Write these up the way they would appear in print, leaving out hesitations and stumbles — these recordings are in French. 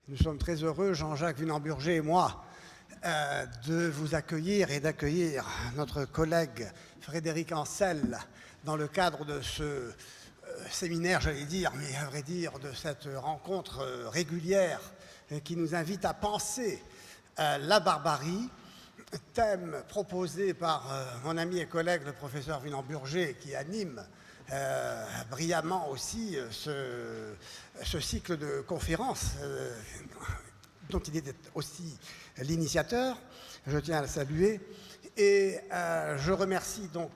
Nous sommes très heureux, Jean-Jacques Vunamburger et moi, de vous accueillir et d'accueillir notre collègue Frédéric Ancel dans le cadre de ce séminaire, j'allais dire, mais à vrai dire, de cette rencontre régulière qui nous invite à penser la barbarie, thème proposé par mon ami et collègue le professeur Vunamburger qui anime brillamment aussi ce cycle de conférences dont il est aussi l'initiateur. Je tiens à le saluer et je remercie donc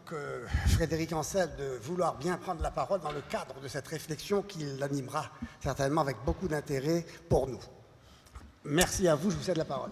Frédéric Ancel de vouloir bien prendre la parole dans le cadre de cette réflexion qu'il animera certainement avec beaucoup d'intérêt pour nous. Merci à vous, je vous cède la parole.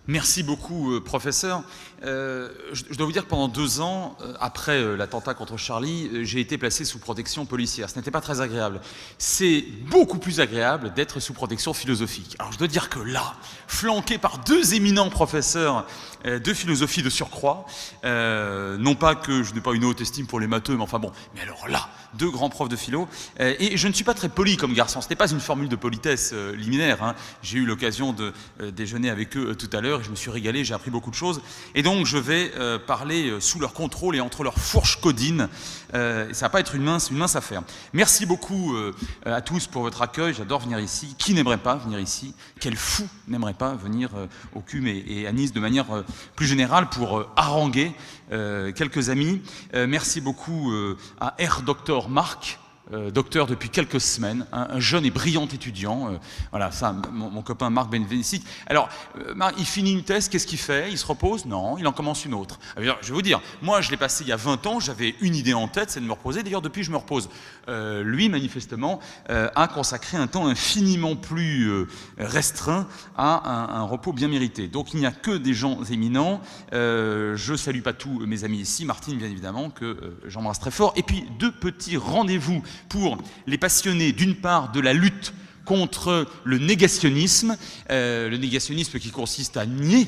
Merci beaucoup, professeur. Je dois vous dire que pendant 2 ans, après l'attentat contre Charlie, j'ai été placé sous protection policière. Ce n'était pas très agréable. C'est beaucoup plus agréable d'être sous protection philosophique. Alors je dois dire que là, flanqué par 2 éminents professeurs de philosophie de surcroît, non pas que je n'ai pas une haute estime pour les matheux, mais enfin bon, mais alors là, 2 grands profs de philo, et je ne suis pas très poli comme garçon, ce n'est pas une formule de politesse liminaire, hein. J'ai eu l'occasion de déjeuner avec eux tout à l'heure, et je me suis régalé, j'ai appris beaucoup de choses, et donc je vais parler sous leur contrôle et entre leurs fourches codines, ça va pas être une mince affaire. Merci beaucoup à tous pour votre accueil, j'adore venir ici, qui n'aimerait pas venir ici, quel fou n'aimerait pas venir au CUM et à Nice de manière plus générale pour haranguer quelques amis. Merci beaucoup à R. Dr Marc, docteur depuis quelques semaines, un jeune et brillant étudiant. Voilà, ça, mon copain Marc Benveniste. Alors, Marc, il finit une thèse, qu'est-ce qu'il fait? Il se repose? Non, il en commence une autre. Alors, je vais vous dire, moi, je l'ai passé il y a 20 ans, j'avais une idée en tête, c'est de me reposer. D'ailleurs, depuis, je me repose. Lui, manifestement, a consacré un temps infiniment plus restreint à un repos bien mérité. Donc, il n'y a que des gens éminents. Je ne salue pas tous mes amis ici, Martine, bien évidemment, que j'embrasse très fort. Et puis, 2 petits rendez-vous pour les passionnés, d'une part, de la lutte contre le négationnisme qui consiste à nier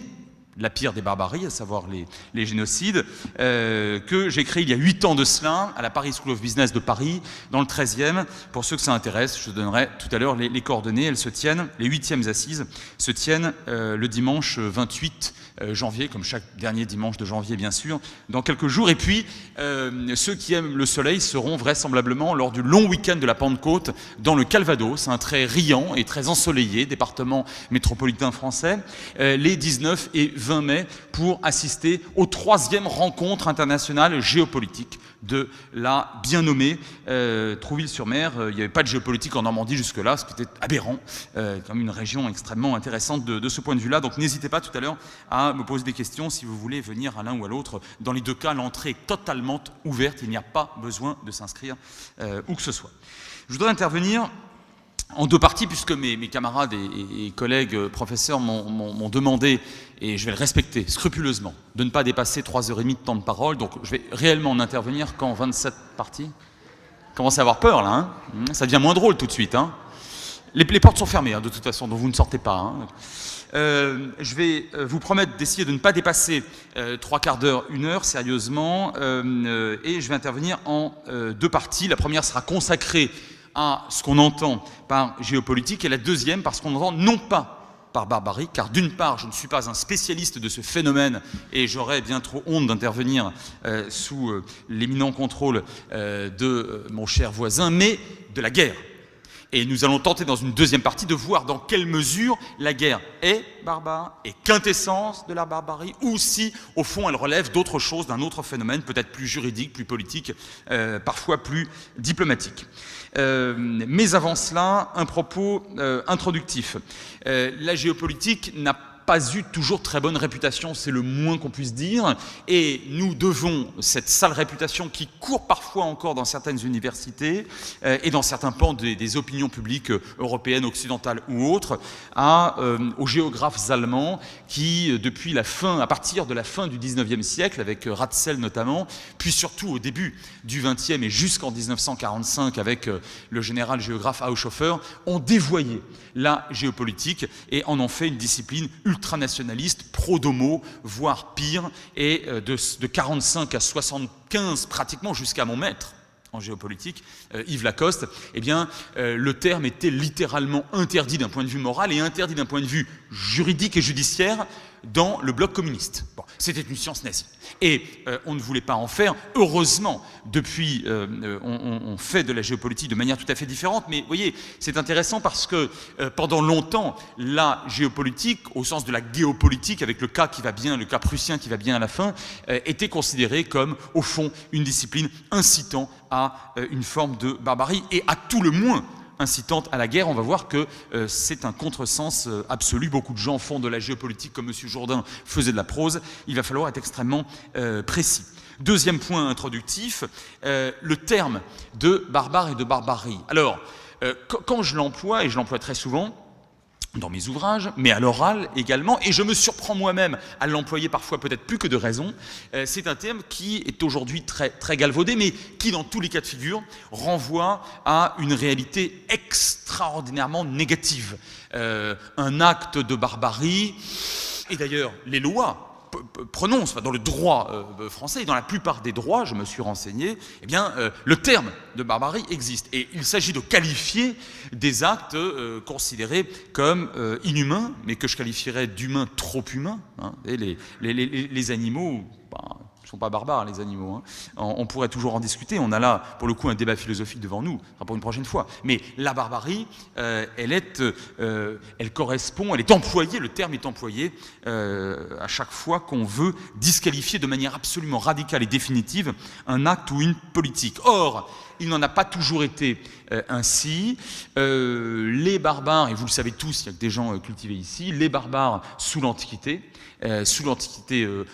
la pire des barbaries, à savoir les génocides, que j'ai créé il y a 8 ans de cela, à la Paris School of Business de Paris, dans le 13e. Pour ceux que ça intéresse, je donnerai tout à l'heure les coordonnées. Elles se tiennent, les 8e assises se tiennent le dimanche 28 janvier, comme chaque dernier dimanche de janvier, bien sûr, dans quelques jours. Et puis, ceux qui aiment le soleil seront vraisemblablement lors du long week-end de la Pentecôte dans le Calvados, un très riant et très ensoleillé département métropolitain français, les 19 et 20 mai, pour assister aux 3e rencontre internationale géopolitique de la bien nommée Trouville-sur-Mer. Il n'y avait pas de géopolitique en Normandie jusque-là, ce qui était aberrant, comme une région extrêmement intéressante de ce point de vue-là. Donc n'hésitez pas tout à l'heure à me poser des questions si vous voulez venir à l'un ou à l'autre. Dans les 2 cas, l'entrée est totalement ouverte, il n'y a pas besoin de s'inscrire où que ce soit. Je voudrais intervenir en 2 parties, puisque mes camarades et collègues professeurs m'ont demandé, et je vais le respecter scrupuleusement, de ne pas dépasser 3h30 de temps de parole. Donc je vais réellement n'intervenir qu'en 27 parties. Commencez à avoir peur là, hein. Ça devient moins drôle tout de suite, hein. Les portes sont fermées, hein, de toute façon, donc vous ne sortez pas, hein. Je vais vous promettre d'essayer de ne pas dépasser 3/4 d'heure, 1 heure, sérieusement, et je vais intervenir en 2 parties. La première sera consacrée à ce qu'on entend par géopolitique, et la deuxième parce qu'on entend non pas par barbarie, car d'une part, je ne suis pas un spécialiste de ce phénomène et j'aurais bien trop honte d'intervenir sous l'éminent contrôle de mon cher voisin, mais de la guerre. Et nous allons tenter dans une 2e partie de voir dans quelle mesure la guerre est barbare, est quintessence de la barbarie, ou si, au fond, elle relève d'autre chose, d'un autre phénomène, peut-être plus juridique, plus politique, parfois plus diplomatique. Mais avant cela, un propos introductif. La géopolitique n'a pas eu toujours très bonne réputation, c'est le moins qu'on puisse dire, et nous devons cette sale réputation qui court parfois encore dans certaines universités et dans certains pans des opinions publiques européennes, occidentales ou autres, aux géographes allemands qui, depuis à partir de la fin du 19e siècle, avec Ratzel notamment, puis surtout au début du 20e et jusqu'en 1945 avec le général géographe Haushofer, ont dévoyé la géopolitique et en ont fait une discipline ultranationaliste, pro-domo, voire pire, et de 45 à 75 pratiquement jusqu'à mon maître, en géopolitique, Yves Lacoste, eh bien, le terme était littéralement interdit d'un point de vue moral et interdit d'un point de vue juridique et judiciaire dans le bloc communiste. Bon, c'était une science nazie. Et on ne voulait pas en faire. Heureusement, depuis, on fait de la géopolitique de manière tout à fait différente. Mais vous voyez, c'est intéressant parce que pendant longtemps, la géopolitique, au sens de la géopolitique, avec le cas qui va bien, le cas prussien qui va bien à la fin, était considérée comme, au fond, une discipline incitant à une forme de barbarie et à tout le moins incitante à la guerre. On va voir que c'est un contresens absolu. Beaucoup de gens font de la géopolitique comme M. Jourdain faisait de la prose. Il va falloir être extrêmement précis. Deuxième point introductif, le terme de barbare et de barbarie. Alors, quand je l'emploie, et je l'emploie très souvent, dans mes ouvrages, mais à l'oral également, et je me surprends moi-même à l'employer parfois peut-être plus que de raison, c'est un terme qui est aujourd'hui très, très galvaudé, mais qui dans tous les cas de figure renvoie à une réalité extraordinairement négative. Un acte de barbarie, et d'ailleurs les lois prononce, dans le droit français, et dans la plupart des droits, je me suis renseigné, eh bien, le terme de barbarie existe. Et il s'agit de qualifier des actes considérés comme inhumains, mais que je qualifierais d'humains trop humains. Hein. Et les animaux, ne sont pas barbares, les animaux. Hein. On pourrait toujours en discuter. On a là, pour le coup, un débat philosophique devant nous, pour une prochaine fois. Mais la barbarie, elle correspond, elle est employée, le terme est employé à chaque fois qu'on veut disqualifier de manière absolument radicale et définitive un acte ou une politique. Or, il n'en a pas toujours été ainsi. Les barbares, et vous le savez tous, il y a que des gens cultivés ici, les barbares sous l'Antiquité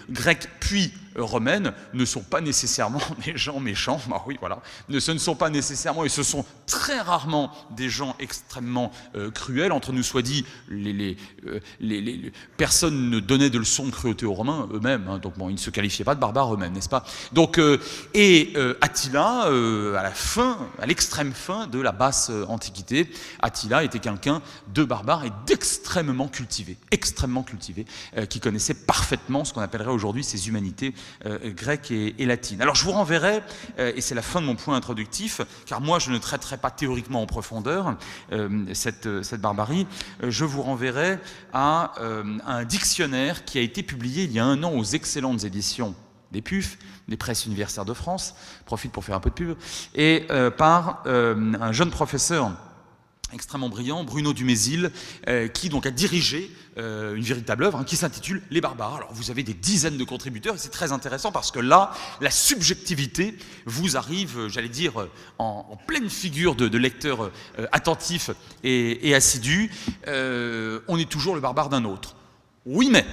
grecque puis romaine, ne sont pas nécessairement des gens méchants. Bah oui, voilà. Ce ne sont pas nécessairement, et ce sont très rarement des gens extrêmement cruels. Entre nous soit dit, personne ne donnait de leçons de cruauté aux Romains eux-mêmes. Hein, donc bon, ils ne se qualifiaient pas de barbares eux-mêmes, n'est-ce pas? Donc, Attila, à l'extrême fin de la basse Antiquité, Attila était quelqu'un de barbare et d'extrêmement cultivé, qui connaissait parfaitement ce qu'on appellerait aujourd'hui ces humanités grecques et latines. Alors je vous renverrai, et c'est la fin de mon point introductif, car moi je ne traiterai pas théoriquement en profondeur cette barbarie, je vous renverrai à un dictionnaire qui a été publié il y a 1 an aux excellentes éditions des PUF, des Presses universitaires de France, profite pour faire un peu de pub, et par un jeune professeur extrêmement brillant, Bruno Dumézil, qui donc a dirigé une véritable œuvre qui s'intitule « Les barbares ». Alors vous avez des dizaines de contributeurs et c'est très intéressant parce que là, la subjectivité vous arrive, j'allais dire, en pleine figure de lecteurs attentifs et assidus. On est toujours le barbare d'un autre. Oui, mais,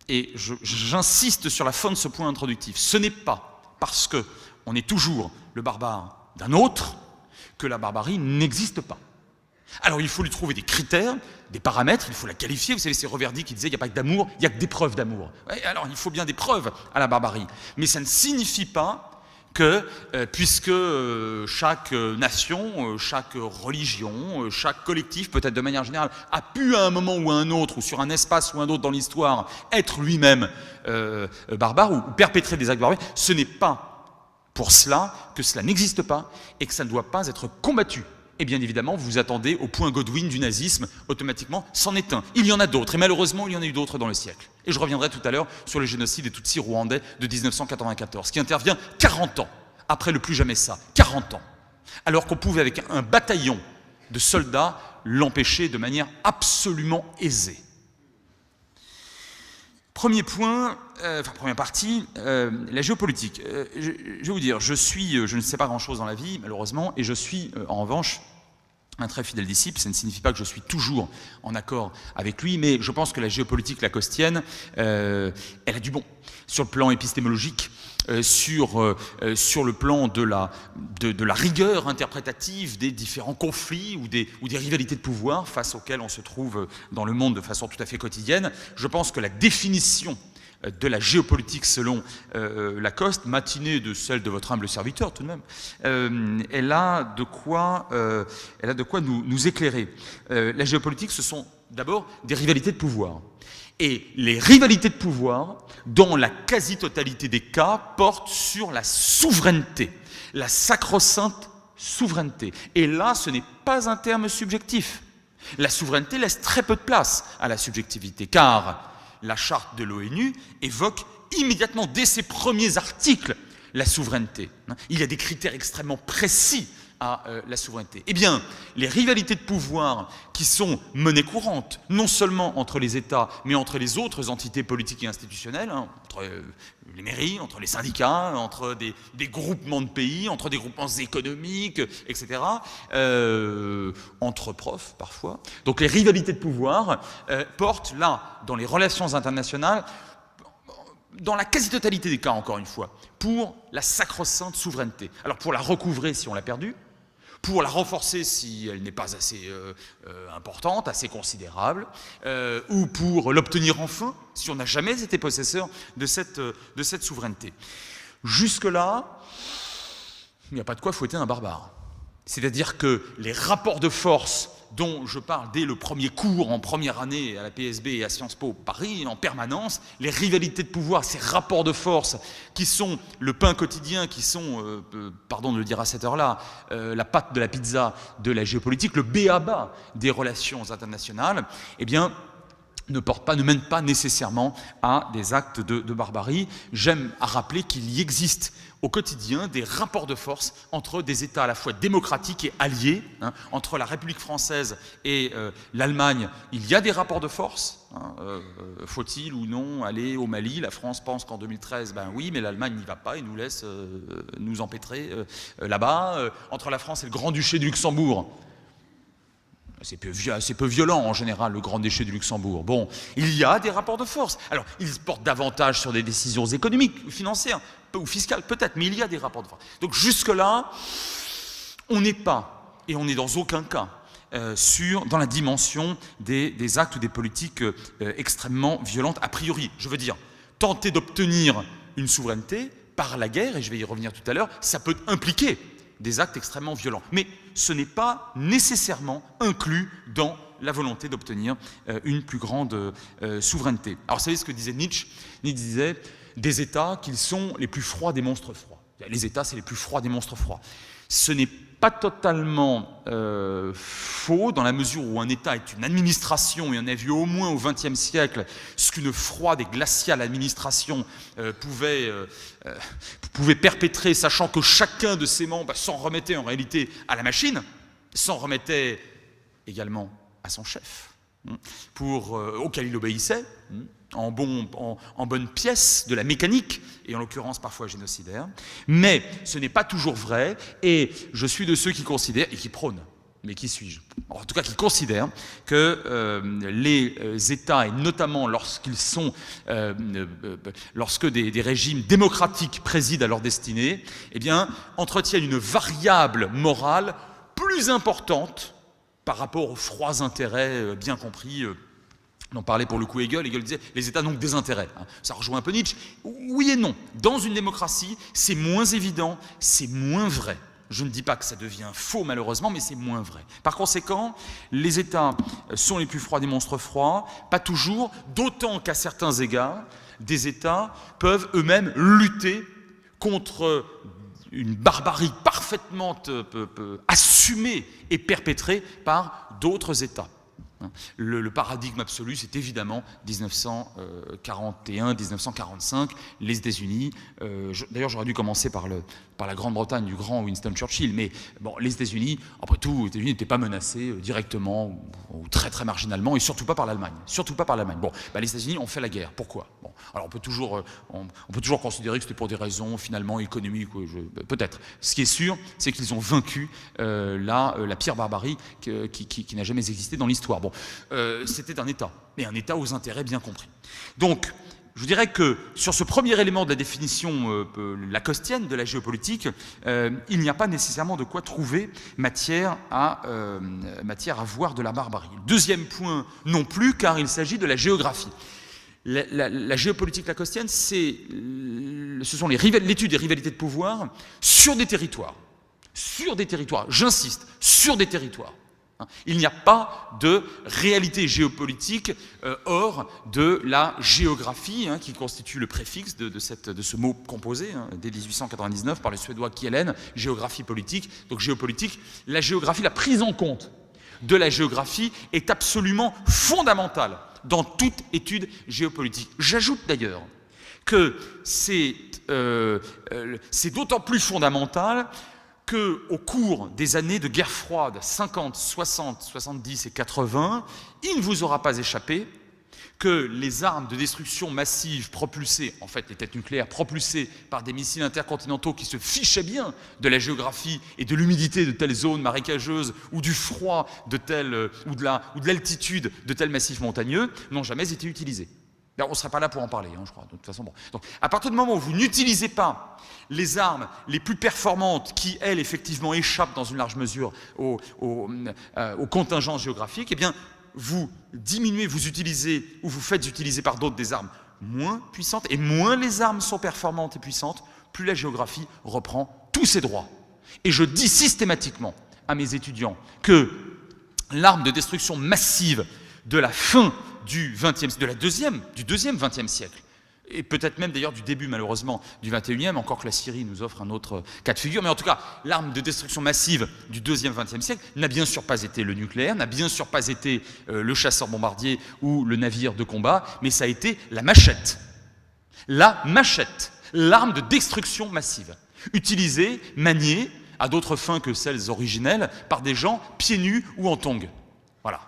et j'insiste sur la fin de ce point introductif, ce n'est pas parce qu'on est toujours le barbare d'un autre que la barbarie n'existe pas. Alors il faut lui trouver des critères, des paramètres, il faut la qualifier. Vous savez, c'est Reverdy qui disait il n'y a pas que d'amour, il n'y a que des preuves d'amour. Ouais, alors il faut bien des preuves à la barbarie. Mais ça ne signifie pas que, puisque chaque nation, chaque religion, chaque collectif, peut-être de manière générale, a pu à un moment ou à un autre, ou sur un espace ou un autre dans l'histoire, être lui-même barbare ou perpétrer des actes barbares, ce n'est pas pour cela que cela n'existe pas et que ça ne doit pas être combattu. Et bien évidemment, vous vous attendez au point Godwin du nazisme, automatiquement, c'en est un. Il y en a d'autres, et malheureusement, il y en a eu d'autres dans le siècle. Et je reviendrai tout à l'heure sur le génocide des Tutsis rwandais de 1994, qui intervient 40 ans après le plus jamais ça, 40 ans. Alors qu'on pouvait, avec un bataillon de soldats, l'empêcher de manière absolument aisée. Premier point, première partie, la géopolitique. Je vais vous dire, je ne sais pas grand-chose dans la vie, malheureusement, et je suis, en revanche, un très fidèle disciple. Ça ne signifie pas que je suis toujours en accord avec lui, mais je pense que la géopolitique lacostienne, elle a du bon. Sur le plan épistémologique, sur le plan de la rigueur interprétative des différents conflits ou des rivalités de pouvoir face auxquelles on se trouve dans le monde de façon tout à fait quotidienne, je pense que la définition de la géopolitique selon Lacoste, matinée de celle de votre humble serviteur tout de même, elle a de quoi nous éclairer. La géopolitique, ce sont d'abord des rivalités de pouvoir. Et les rivalités de pouvoir, dans la quasi-totalité des cas, portent sur la souveraineté, la sacro-sainte souveraineté. Et là, ce n'est pas un terme subjectif. La souveraineté laisse très peu de place à la subjectivité, car la charte de l'ONU évoque immédiatement, dès ses premiers articles, la souveraineté. Il y a des critères extrêmement précis à la souveraineté. Eh bien, les rivalités de pouvoir qui sont monnaie courante, non seulement entre les États, mais entre les autres entités politiques et institutionnelles, entre les mairies, entre les syndicats, entre des groupements de pays, entre des groupements économiques, etc., entre profs parfois. Donc les rivalités de pouvoir portent là, dans les relations internationales, dans la quasi-totalité des cas, encore une fois, pour la sacro-sainte souveraineté. Alors pour la recouvrer si on l'a perdue, pour la renforcer si elle n'est pas assez importante, assez considérable, ou pour l'obtenir enfin, si on n'a jamais été possesseur de cette souveraineté. Jusque-là, il n'y a pas de quoi fouetter un barbare. C'est-à-dire que les rapports de force dont je parle dès le premier cours en première année à la PSB et à Sciences Po Paris en permanence, les rivalités de pouvoir, ces rapports de force qui sont le pain quotidien, qui sont, pardon de le dire à cette heure-là, la pâte de la pizza de la géopolitique, le b.a.-ba des relations internationales, eh bien, ne mènent pas nécessairement à des actes de barbarie. J'aime à rappeler qu'il y existe au quotidien des rapports de force entre des États à la fois démocratiques et alliés. Entre la République française et l'Allemagne, il y a des rapports de force. Faut-il ou non aller au Mali? La France pense qu'en 2013, ben oui, mais l'Allemagne n'y va pas et nous laisse nous empêtrer là-bas. Entre la France et le Grand-Duché du Luxembourg, c'est peu violent en général, le Grand-Duché du Luxembourg. Bon, il y a des rapports de force. Alors, ils portent davantage sur des décisions économiques ou financières, ou fiscales peut-être, mais il y a des rapports de force. Donc jusque-là, on n'est pas, et on n'est dans aucun cas, dans la dimension des actes ou des politiques extrêmement violentes a priori. Je veux dire, tenter d'obtenir une souveraineté par la guerre, et je vais y revenir tout à l'heure, ça peut impliquer des actes extrêmement violents. Mais ce n'est pas nécessairement inclus dans la volonté d'obtenir une plus grande souveraineté. Alors, vous savez ce que disait Nietzsche? Nietzsche disait des États qu'ils sont les plus froids des monstres froids. Les États, c'est les plus froids des monstres froids. Ce n'est pas totalement faux, dans la mesure où un État est une administration, et on a vu au moins au XXe siècle ce qu'une froide et glaciale administration pouvait perpétrer, sachant que chacun de ses membres s'en remettait en réalité à la machine, s'en remettait également à son chef, auquel il obéissait, en bonne pièce de la mécanique, et en l'occurrence parfois génocidaire. Mais ce n'est pas toujours vrai, et je suis de ceux qui considèrent, et qui prônent, mais qui suis-je? En tout cas, qui considèrent que les États, et notamment lorsque des régimes démocratiques président à leur destinée, eh bien, entretiennent une variable morale plus importante par rapport aux froids intérêts bien compris dont parlait pour le coup Hegel. Hegel disait les États n'ont que des intérêts. Ça rejoint un peu Nietzsche. Oui et non. Dans une démocratie, c'est moins évident, c'est moins vrai. Je ne dis pas que ça devient faux malheureusement, mais c'est moins vrai. Par conséquent, les États sont les plus froids des monstres froids, pas toujours, d'autant qu'à certains égards, des États peuvent eux-mêmes lutter contre une barbarie parfaitement assumée et perpétrée par d'autres États. Le paradigme absolu, c'est évidemment 1941-1945, les États-Unis. D'ailleurs, j'aurais dû commencer par la Grande-Bretagne du grand Winston Churchill, mais bon, les États-Unis, après tout, les États-Unis n'étaient pas menacés directement ou très très marginalement, et surtout pas par l'Allemagne. Surtout pas par l'Allemagne. Bon, les États-Unis ont fait la guerre. Pourquoi? Bon, alors on peut toujours considérer que c'était pour des raisons finalement économiques, peut-être. Ce qui est sûr, c'est qu'ils ont vaincu la pire barbarie qui n'a jamais existé dans l'histoire. Bon, c'était un État, mais un État aux intérêts bien compris. Donc, je dirais que sur ce premier élément de la définition lacostienne de la géopolitique, il n'y a pas nécessairement de quoi trouver matière à voir de la barbarie. Deuxième point non plus, car il s'agit de la géographie. la géopolitique lacostienne, ce sont l'étude des rivalités de pouvoir sur des territoires. Sur des territoires, j'insiste, sur des territoires. Il n'y a pas de réalité géopolitique hors de la géographie, qui constitue le préfixe de ce mot composé, dès 1899 par le Suédois Kielen, géographie politique. Donc géopolitique, la géographie, la prise en compte de la géographie est absolument fondamentale dans toute étude géopolitique. J'ajoute d'ailleurs que c'est d'autant plus fondamental qu'au cours des années de guerre froide, 50, 60, 70 et 80, il ne vous aura pas échappé que les armes de destruction massive propulsées, en fait les têtes nucléaires propulsées par des missiles intercontinentaux qui se fichaient bien de la géographie et de l'humidité de telles zones marécageuses ou du froid de ou de l'altitude de tels massifs montagneux, n'ont jamais été utilisées. On ne serait pas là pour en parler, je crois, de toute façon. Bon. Donc, à partir du moment où vous n'utilisez pas les armes les plus performantes qui, elles, effectivement, échappent dans une large mesure aux contingences géographiques, eh bien, vous diminuez, vous utilisez, ou vous faites utiliser par d'autres des armes moins puissantes, et moins les armes sont performantes et puissantes, plus la géographie reprend tous ses droits. Et je dis systématiquement à mes étudiants que l'arme de destruction massive de la fin du deuxième XXe siècle, et peut-être même d'ailleurs du début malheureusement du XXIe, encore que la Syrie nous offre un autre cas de figure, mais en tout cas l'arme de destruction massive du deuxième XXe siècle n'a bien sûr pas été le nucléaire, n'a bien sûr pas été le chasseur-bombardier ou le navire de combat, mais ça a été la machette. La machette, l'arme de destruction massive, utilisée, maniée, à d'autres fins que celles originelles, par des gens pieds nus ou en tongs. Voilà.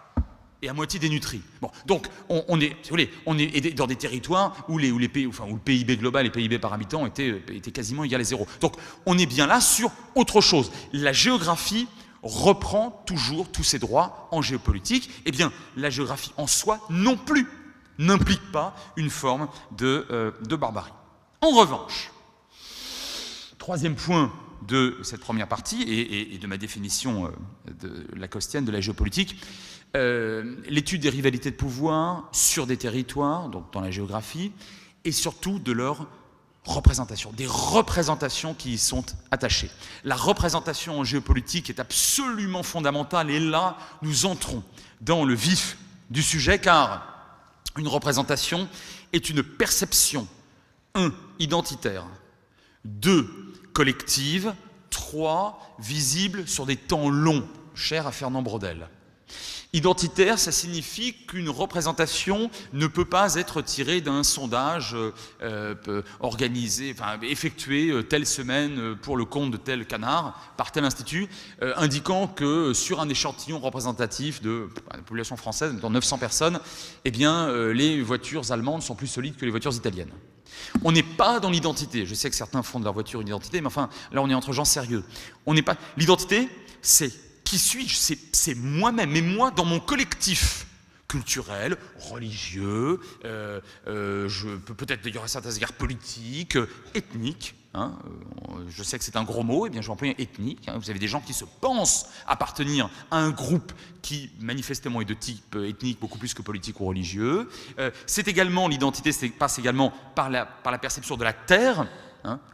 Et à moitié dénutris. Bon, donc on est, si vous voulez, on est dans des territoires où le PIB global et PIB par habitant étaient quasiment égal à zéro. Donc on est bien là sur autre chose. La géographie reprend toujours tous ses droits en géopolitique. Eh bien, la géographie en soi non plus n'implique pas une forme de barbarie. En revanche, troisième point de cette première partie et de ma définition lacostienne de la géopolitique, l'étude des rivalités de pouvoir sur des territoires, donc dans la géographie, et surtout de leur représentation, des représentations qui y sont attachées. La représentation en géopolitique est absolument fondamentale, et là, nous entrons dans le vif du sujet, car une représentation est une perception, 1, identitaire, 2, collective, 3, visible sur des temps longs, cher à Fernand Braudel. Identitaire, ça signifie qu'une représentation ne peut pas être tirée d'un sondage organisé, effectué telle semaine pour le compte de tel canard par tel institut, indiquant que sur un échantillon représentatif de la population française, dans 900 personnes, eh bien, les voitures allemandes sont plus solides que les voitures italiennes. On n'est pas dans l'identité. Je sais que certains font de leur voiture une identité, mais enfin, là, on est entre gens sérieux. On n'est pas. L'identité, c'est qui suis-je ? C'est moi-même. Et moi, dans mon collectif culturel, religieux, peut-être d'ailleurs à certains égards politique, ethnique. Je sais que c'est un gros mot, et bien je vais employer ethnique. Vous avez des gens qui se pensent appartenir à un groupe qui manifestement est de type ethnique beaucoup plus que politique ou religieux. C'est également, l'identité passe également par la perception de la terre.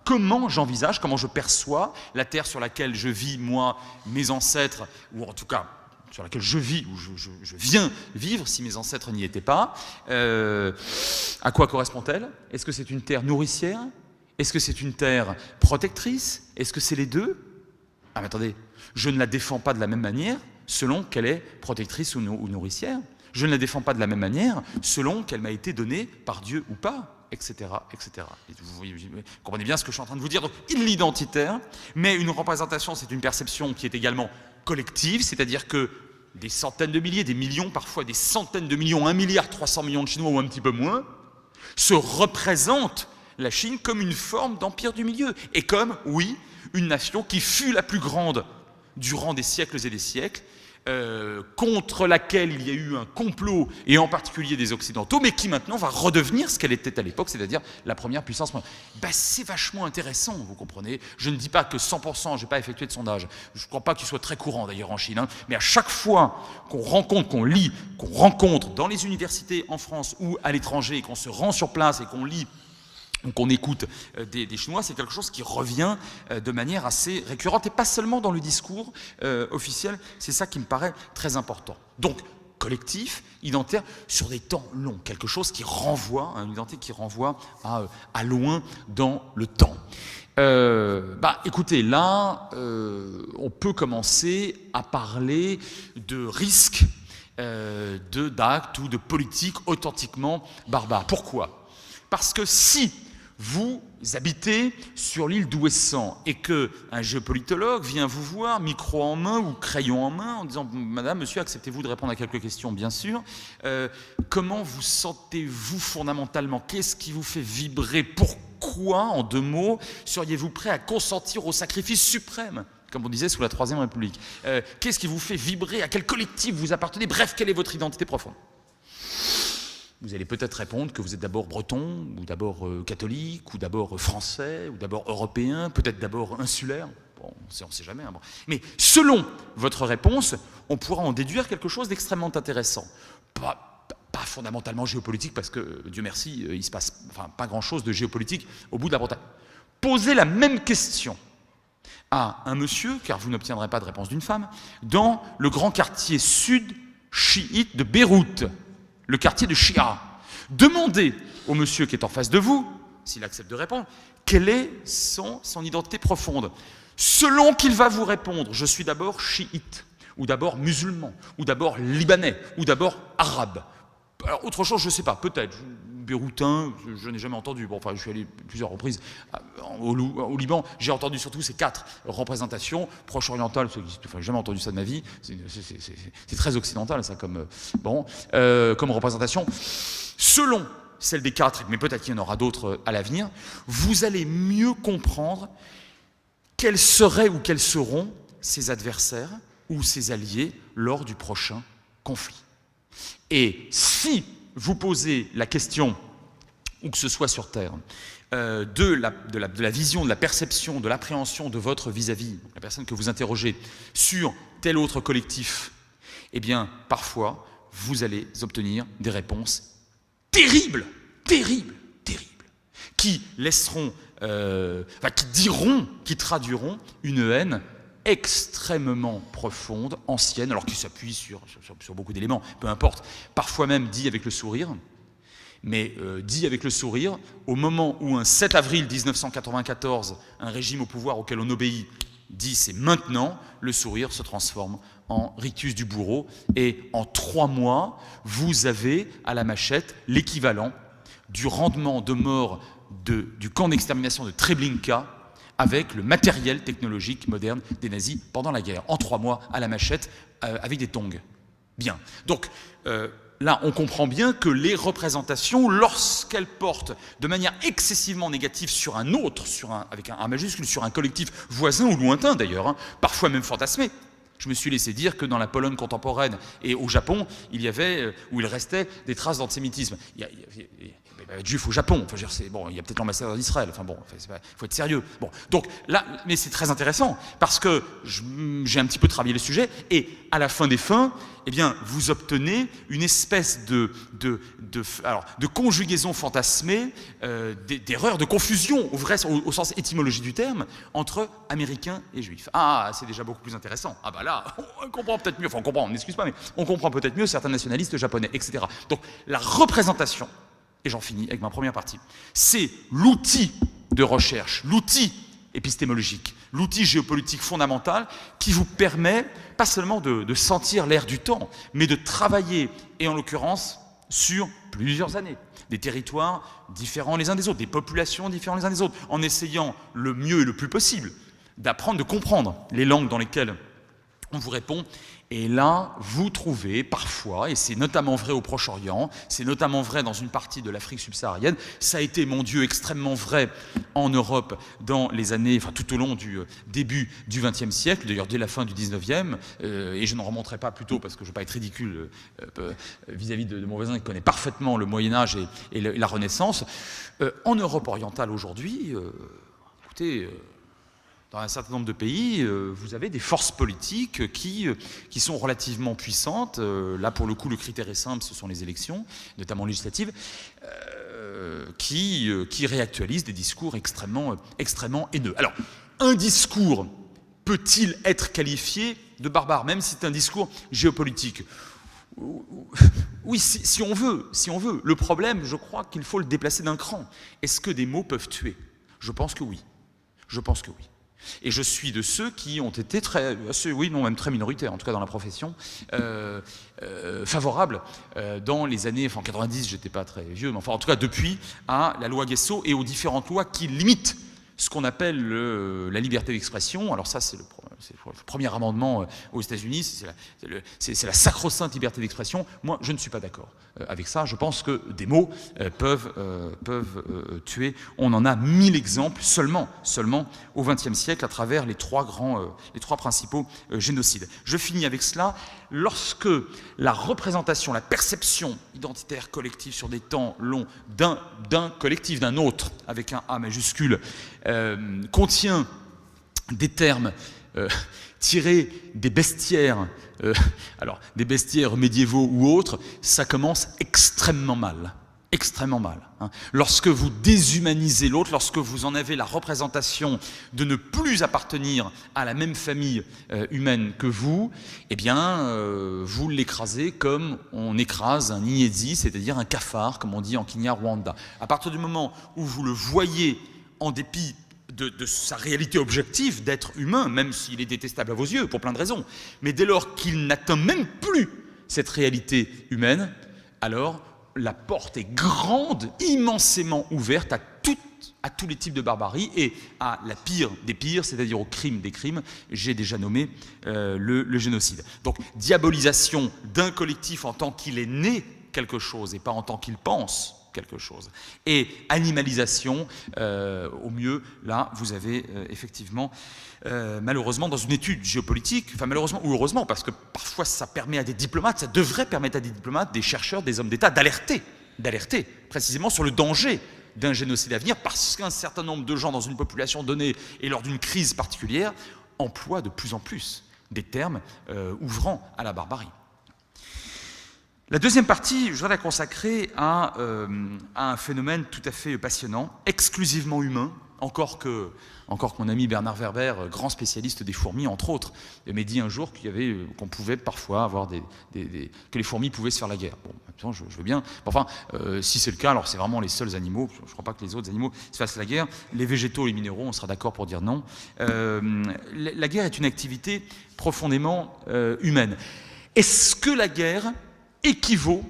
Comment j'envisage, comment je perçois la terre sur laquelle je vis, moi, mes ancêtres, ou en tout cas sur laquelle je vis, ou je viens vivre si mes ancêtres n'y étaient pas. À quoi correspond-elle ? Est-ce que c'est une terre nourricière ? Est-ce que c'est une terre protectrice ? Est-ce que c'est les deux ? Ah mais attendez, je ne la défends pas de la même manière selon qu'elle est protectrice ou nourricière. Je ne la défends pas de la même manière selon qu'elle m'a été donnée par Dieu ou pas. Etc., etc. Et vous comprenez bien ce que je suis en train de vous dire. Donc, l'identitaire, mais une représentation, c'est une perception qui est également collective, c'est-à-dire que des centaines de milliers, des millions, parfois des centaines de millions, 1,3 milliard de Chinois ou un petit peu moins, se représentent la Chine comme une forme d'empire du milieu, et comme, oui, une nation qui fut la plus grande durant des siècles et des siècles, contre laquelle il y a eu un complot, et en particulier des Occidentaux, mais qui maintenant va redevenir ce qu'elle était à l'époque, c'est-à-dire la première puissance mondiale. Ben, c'est vachement intéressant, vous comprenez. Je ne dis pas que 100%, je n'ai pas effectué de sondage, je ne crois pas qu'il soit très courant d'ailleurs en Chine, hein, mais à chaque fois qu'on rencontre, qu'on lit, qu'on rencontre dans les universités en France ou à l'étranger, qu'on se rend sur place et qu'on lit, qu'on écoute des Chinois, c'est quelque chose qui revient de manière assez récurrente, et pas seulement dans le discours officiel. C'est ça qui me paraît très important. Donc, collectif, identitaire, sur des temps longs, quelque chose qui renvoie, une identité qui renvoie à loin dans le temps. Écoutez, là, on peut commencer à parler de risques d'actes ou de politiques authentiquement barbares. Pourquoi ? Parce que si vous habitez sur l'île d'Ouessant et qu'un géopolitologue vient vous voir, micro en main ou crayon en main, en disant « Madame, monsieur, acceptez-vous de répondre à quelques questions ?» Bien sûr. Comment vous sentez-vous fondamentalement? Qu'est-ce qui vous fait vibrer? Pourquoi, en 2 mots, seriez-vous prêt à consentir au sacrifice suprême, comme on disait sous la Troisième République? Qu'est-ce qui vous fait vibrer? À quel collectif vous appartenez? Bref, quelle est votre identité profonde? Vous allez peut-être répondre que vous êtes d'abord breton, ou d'abord catholique, ou d'abord français, ou d'abord européen, peut-être d'abord insulaire. Bon, on ne sait jamais. Hein, bon. Mais selon votre réponse, on pourra en déduire quelque chose d'extrêmement intéressant. Pas fondamentalement géopolitique, parce que, Dieu merci, il ne se passe pas grand-chose de géopolitique au bout de la Bretagne. Posez la même question à un monsieur, car vous n'obtiendrez pas de réponse d'une femme, dans le grand quartier sud chiite de Beyrouth, le quartier de Chia. Demandez au monsieur qui est en face de vous, s'il accepte de répondre, quelle est son identité profonde. Selon qu'il va vous répondre, je suis d'abord chiite, ou d'abord musulman, ou d'abord libanais, ou d'abord arabe. Alors, autre chose, je ne sais pas, peut-être. Beyroutin, je n'ai jamais entendu. Bon, je suis allé plusieurs reprises au Liban. J'ai entendu surtout ces 4 représentations. Proche-orientale, j'ai jamais entendu ça de ma vie. C'est très occidental, ça, comme représentation. Selon celle des 4, mais peut-être qu'il y en aura d'autres à l'avenir, vous allez mieux comprendre quels seraient ou quels seront ses adversaires ou ses alliés lors du prochain conflit. Et si vous posez la question, ou que ce soit sur Terre, de la vision, de la perception, de l'appréhension de votre vis-à-vis, la personne que vous interrogez, sur tel autre collectif, eh bien, parfois, vous allez obtenir des réponses terribles, qui laisseront, qui traduiront une haine extrêmement profonde, ancienne, alors qu'il s'appuie sur beaucoup d'éléments, peu importe, parfois même dit avec le sourire, mais dit avec le sourire, au moment où un 7 avril 1994, un régime au pouvoir auquel on obéit dit c'est maintenant, le sourire se transforme en rictus du bourreau, et en 3 mois, vous avez à la machette l'équivalent du rendement de mort du camp d'extermination de Treblinka, avec le matériel technologique moderne des nazis pendant la guerre, en 3 mois, à la machette, avec des tongs. Bien. Donc, là, on comprend bien que les représentations, lorsqu'elles portent de manière excessivement négative sur un autre, avec un majuscule, sur un collectif voisin ou lointain d'ailleurs, hein, parfois même fantasmé. Je me suis laissé dire que dans la Pologne contemporaine et au Japon, il y avait, où il restait, des traces d'antisémitisme. Il y a être juif au Japon, enfin, il y a peut-être l'ambassadeur d'Israël, il faut être sérieux. Bon, donc là, mais c'est très intéressant, parce que j'ai un petit peu travaillé le sujet, et à la fin des fins, eh bien, vous obtenez une espèce de conjugaison fantasmée, d'erreur, de confusion, au sens étymologique du terme, entre Américains et Juifs. Ah, c'est déjà beaucoup plus intéressant. Ah bah là, on comprend peut-être mieux, on n'excuse pas, mais on comprend peut-être mieux certains nationalistes japonais, etc. Donc, la représentation, et j'en finis avec ma première partie, c'est l'outil de recherche, l'outil épistémologique, l'outil géopolitique fondamental qui vous permet pas seulement de sentir l'air du temps, mais de travailler, et en l'occurrence sur plusieurs années, des territoires différents les uns des autres, des populations différentes les uns des autres, en essayant le mieux et le plus possible d'apprendre, de comprendre les langues dans lesquelles On vous répond, et là, vous trouvez parfois, et c'est notamment vrai au Proche-Orient, c'est notamment vrai dans une partie de l'Afrique subsaharienne, ça a été, mon Dieu, extrêmement vrai en Europe dans les années, enfin tout au long du début du XXe siècle, d'ailleurs dès la fin du XIXe, et je n'en remonterai pas plus tôt parce que je ne veux pas être ridicule vis-à-vis de mon voisin qui connaît parfaitement le Moyen-Âge et la Renaissance. En Europe orientale aujourd'hui, écoutez... Dans un certain nombre de pays, vous avez des forces politiques qui sont relativement puissantes. Là, pour le coup, le critère est simple, ce sont les élections, notamment législatives, qui réactualisent des discours extrêmement haineux. Alors, un discours peut-il être qualifié de barbare, même si c'est un discours géopolitique ? Oui, si on veut. Le problème, je crois qu'il faut le déplacer d'un cran. Est-ce que des mots peuvent tuer ? Je pense que oui. Et je suis de ceux qui ont été même très minoritaires, en tout cas dans la profession, favorables dans les années, en 90, j'étais pas très vieux, mais en tout cas depuis, à la loi Guesso et aux différentes lois qui limitent ce qu'on appelle la liberté d'expression. Alors ça, c'est le premier amendement aux États-Unis, c'est la sacro-sainte liberté d'expression. Moi, je ne suis pas d'accord avec ça. Je pense que des mots peuvent tuer. On en a 1000 exemples seulement au XXe siècle à travers les trois principaux génocides. Je finis avec cela. Lorsque la représentation, la perception identitaire collective sur des temps longs d'un collectif, d'un autre, avec un A majuscule, contient des termes tirés des bestiaires, des bestiaires médiévaux ou autres, ça commence extrêmement mal. Lorsque vous déshumanisez l'autre, lorsque vous en avez la représentation de ne plus appartenir à la même famille humaine que vous, eh bien, vous l'écrasez comme on écrase un inyezi, c'est-à-dire un cafard, comme on dit en Kinyarwanda. À partir du moment où vous le voyez en dépit de sa réalité objective d'être humain, même s'il est détestable à vos yeux, pour plein de raisons, mais dès lors qu'il n'atteint même plus cette réalité humaine, alors la porte est grande, immensément ouverte à tous les types de barbarie et à la pire des pires, c'est-à-dire au crime des crimes. J'ai déjà nommé le génocide. Donc, diabolisation d'un collectif en tant qu'il est né quelque chose et pas en tant qu'il pense quelque chose. Et animalisation, au mieux, là, vous avez effectivement, malheureusement, dans une étude géopolitique, enfin malheureusement ou heureusement, parce que parfois ça permet à des diplomates, ça devrait permettre à des diplomates, des chercheurs, des hommes d'État d'alerter précisément sur le danger d'un génocide à venir, parce qu'un certain nombre de gens dans une population donnée et lors d'une crise particulière emploient de plus en plus des termes ouvrant à la barbarie. La deuxième partie, je voudrais la consacrer à un phénomène tout à fait passionnant, exclusivement humain, encore que mon ami Bernard Werber, grand spécialiste des fourmis, entre autres, m'a dit un jour qu'on pouvait parfois avoir que les fourmis pouvaient se faire la guerre. Bon, je veux bien. Enfin, si c'est le cas, alors c'est vraiment les seuls animaux. Je ne crois pas que les autres animaux se fassent la guerre. Les végétaux, les minéraux, on sera d'accord pour dire non. La guerre est une activité profondément humaine. Est-ce que la guerre équivaut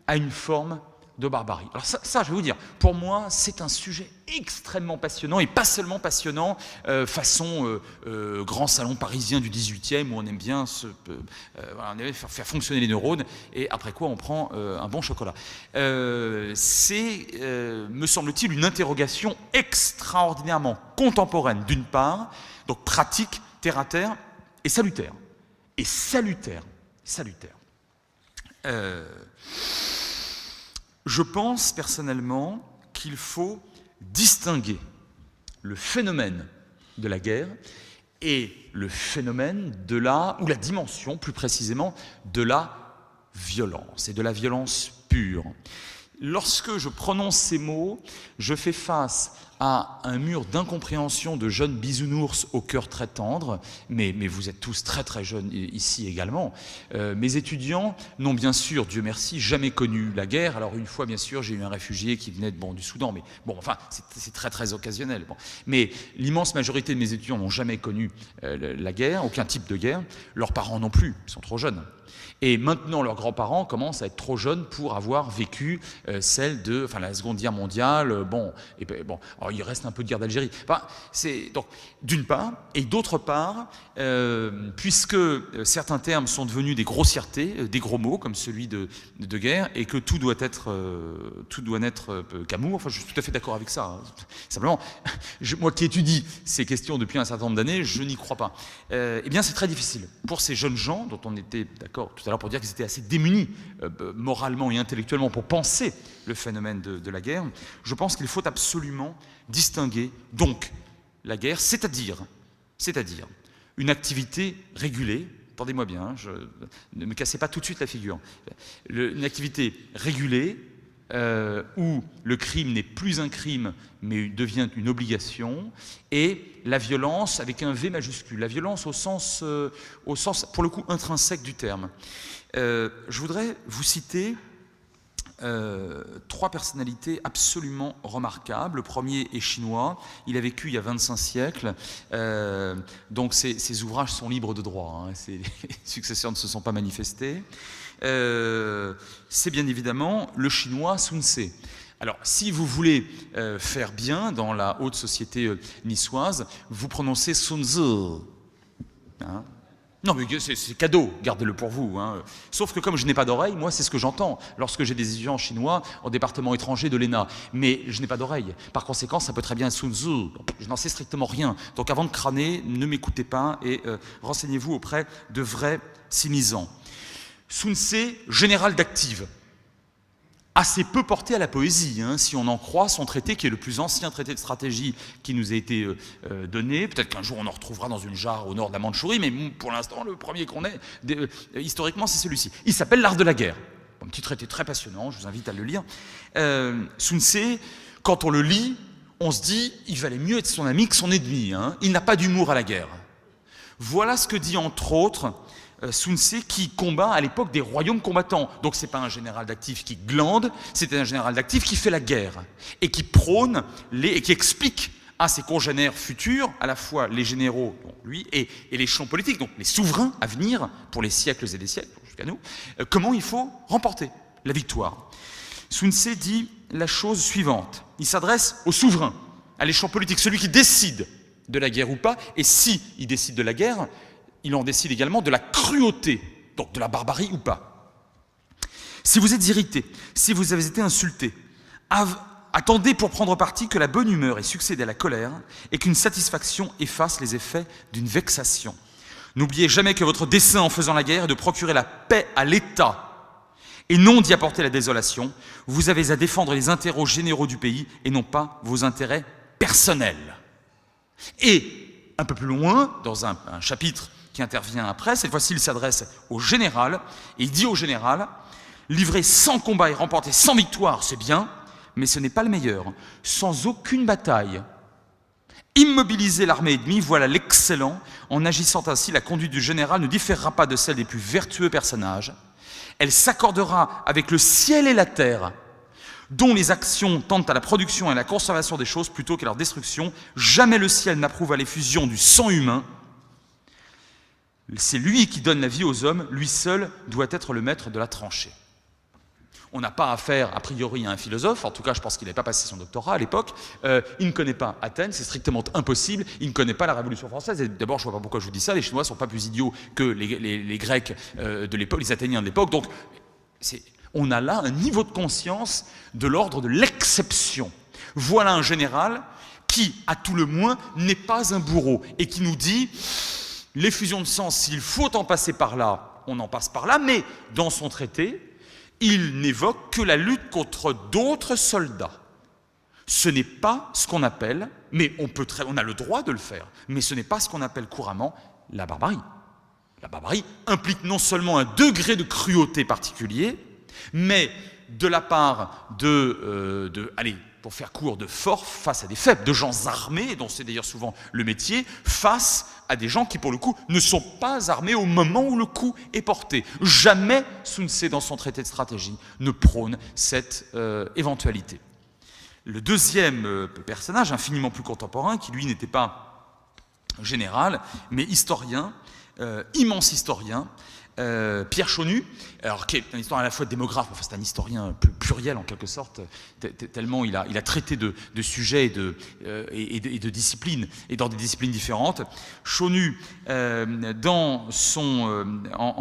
à une forme de barbarie? Alors ça, je vais vous dire, pour moi, c'est un sujet extrêmement passionnant, et pas seulement passionnant façon grand salon parisien du 18e, où on aime bien faire fonctionner les neurones, et après quoi on prend un bon chocolat. C'est, me semble-t-il, une interrogation extraordinairement contemporaine, d'une part, donc pratique, terre à terre, et salutaire. Je pense personnellement qu'il faut distinguer le phénomène de la guerre et le phénomène ou la dimension, plus précisément, de la violence, et de la violence pure. Lorsque je prononce ces mots, je fais face à un mur d'incompréhension de jeunes bisounours au cœur très tendre, mais vous êtes tous très très jeunes ici également. Mes étudiants n'ont bien sûr, Dieu merci, jamais connu la guerre. Alors une fois, bien sûr, j'ai eu un réfugié qui venait du Soudan, mais bon, enfin, c'est très très occasionnel. Bon. Mais l'immense majorité de mes étudiants n'ont jamais connu la guerre, aucun type de guerre. Leurs parents non plus, ils sont trop jeunes. Et maintenant, leurs grands-parents commencent à être trop jeunes pour avoir vécu celle de la Seconde Guerre mondiale. Alors, il reste un peu de guerre d'Algérie. Enfin, donc, d'une part, et d'autre part, puisque certains termes sont devenus des grossièretés, des gros mots, comme celui de guerre, et que tout doit naître qu'amour, enfin, je suis tout à fait d'accord avec ça. Hein. Simplement, moi qui étudie ces questions depuis un certain nombre d'années, je n'y crois pas. Eh bien, c'est très difficile. Pour ces jeunes gens, dont on était d'accord tout à l'heure pour dire qu'ils étaient assez démunis, moralement et intellectuellement, pour penser le phénomène de la guerre, je pense qu'il faut absolument distinguer donc la guerre, c'est-à-dire une activité régulée, entendez-moi bien, ne me cassez pas tout de suite la figure, une activité régulée où le crime n'est plus un crime mais devient une obligation, et la violence avec un V majuscule, la violence au sens pour le coup intrinsèque du terme. Je voudrais vous citer 3 personnalités absolument remarquables. Le premier est chinois, il a vécu il y a 25 siècles, donc ses ouvrages sont libres de droit, hein, les successeurs ne se sont pas manifestés. C'est bien évidemment le chinois Sun Tse. Alors, si vous voulez faire bien dans la haute société niçoise, vous prononcez Sun Tzu. Hein? Non, mais c'est cadeau, gardez-le pour vous. Hein. Sauf que comme je n'ai pas d'oreille, moi, c'est ce que j'entends lorsque j'ai des étudiants chinois au département étranger de l'ENA. Mais je n'ai pas d'oreille. Par conséquent, ça peut très bien être Sun Tzu. Je n'en sais strictement rien. Donc avant de crâner, ne m'écoutez pas et renseignez-vous auprès de vrais cynisants. Sun Tse, général d'active. Assez peu porté à la poésie, hein, si on en croit son traité, qui est le plus ancien traité de stratégie qui nous a été donné. Peut-être qu'un jour on en retrouvera dans une jarre au nord de la Mandchourie, mais pour l'instant, le premier qu'on ait, historiquement, c'est celui-ci. Il s'appelle L'Art de la guerre. Un petit traité très passionnant, je vous invite à le lire. Sun Tse, quand on le lit, on se dit, il valait mieux être son ami que son ennemi. Hein. Il n'a pas d'humour à la guerre. Voilà ce que dit entre autres Sun Tse, qui combat à l'époque des royaumes combattants. Donc c'est pas un général d'actif qui glande, c'était un général d'actif qui fait la guerre et qui prône et qui explique à ses congénères futurs, à la fois les généraux, donc lui, et les champs politiques, donc les souverains à venir pour les siècles et des siècles, jusqu'à nous, comment il faut remporter la victoire. Sun Tse dit la chose suivante. Il s'adresse aux souverains, à l'échelon politique, celui qui décide de la guerre ou pas, et si il décide de la guerre, il en décide également de la cruauté, donc de la barbarie ou pas. Si vous êtes irrité, si vous avez été insulté, attendez pour prendre parti que la bonne humeur ait succédé à la colère et qu'une satisfaction efface les effets d'une vexation. N'oubliez jamais que votre dessein en faisant la guerre est de procurer la paix à l'État et non d'y apporter la désolation. Vous avez à défendre les intérêts généraux du pays et non pas vos intérêts personnels. Et un peu plus loin, dans un chapitre qui intervient après, cette fois-ci il s'adresse au général, et il dit au général, livrer 100 combats et remporter 100 victoires, c'est bien, mais ce n'est pas le meilleur. Sans aucune bataille, immobiliser l'armée ennemie, voilà l'excellent. En agissant ainsi, la conduite du général ne différera pas de celle des plus vertueux personnages. Elle s'accordera avec le ciel et la terre, dont les actions tendent à la production et à la conservation des choses plutôt qu'à leur destruction. Jamais le ciel n'approuve à l'effusion du sang humain. C'est lui qui donne la vie aux hommes, lui seul doit être le maître de la tranchée. On n'a pas affaire, a priori, à un philosophe, en tout cas je pense qu'il n'avait pas passé son doctorat à l'époque, il ne connaît pas Athènes, c'est strictement impossible, il ne connaît pas la Révolution française, et d'abord je ne vois pas pourquoi je vous dis ça, les Chinois ne sont pas plus idiots que les Grecs de l'époque, les Athéniens de l'époque, donc on a là un niveau de conscience de l'ordre de l'exception. Voilà un général qui, à tout le moins, n'est pas un bourreau, et qui nous dit... L'effusion de sang, s'il faut en passer par là, on en passe par là, mais dans son traité, il n'évoque que la lutte contre d'autres soldats. Ce n'est pas ce qu'on appelle, mais on a le droit de le faire, mais ce n'est pas ce qu'on appelle couramment la barbarie. La barbarie implique non seulement un degré de cruauté particulier, mais de la part pour faire court, de forts face à des faibles, de gens armés, dont c'est d'ailleurs souvent le métier, face à des gens qui, pour le coup, ne sont pas armés au moment où le coup est porté. Jamais Sun Tse, dans son traité de stratégie, ne prône cette éventualité. Le deuxième personnage, infiniment plus contemporain, qui lui n'était pas général, mais historien, immense historien, Pierre Chaunu, alors, qui est un historien à la fois démographe, enfin c'est un historien pluriel en quelque sorte, tellement il a traité de sujets et de disciplines, et dans des disciplines différentes. Chaunu, en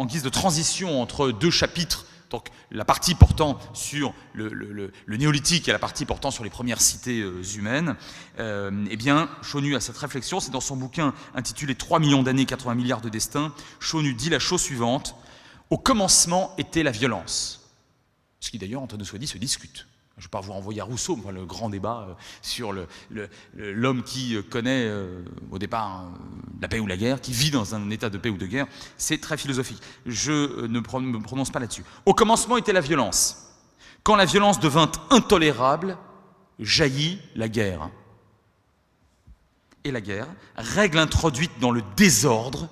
guise de transition entre deux chapitres, donc la partie portant sur le néolithique et la partie portant sur les premières cités humaines, eh bien, Chaunu a cette réflexion, c'est dans son bouquin intitulé 3 millions d'années, 80 milliards de destins. Chaunu dit la chose suivante: au commencement était la violence. Ce qui d'ailleurs, Antonin Sodi se discute. Je ne vais pas vous renvoyer à Rousseau, le grand débat sur l'homme qui connaît au départ la paix ou la guerre, qui vit dans un état de paix ou de guerre. C'est très philosophique. Je ne me prononce pas là-dessus. Au commencement était la violence. Quand la violence devint intolérable, jaillit la guerre. Et la guerre, règle introduite dans le désordre,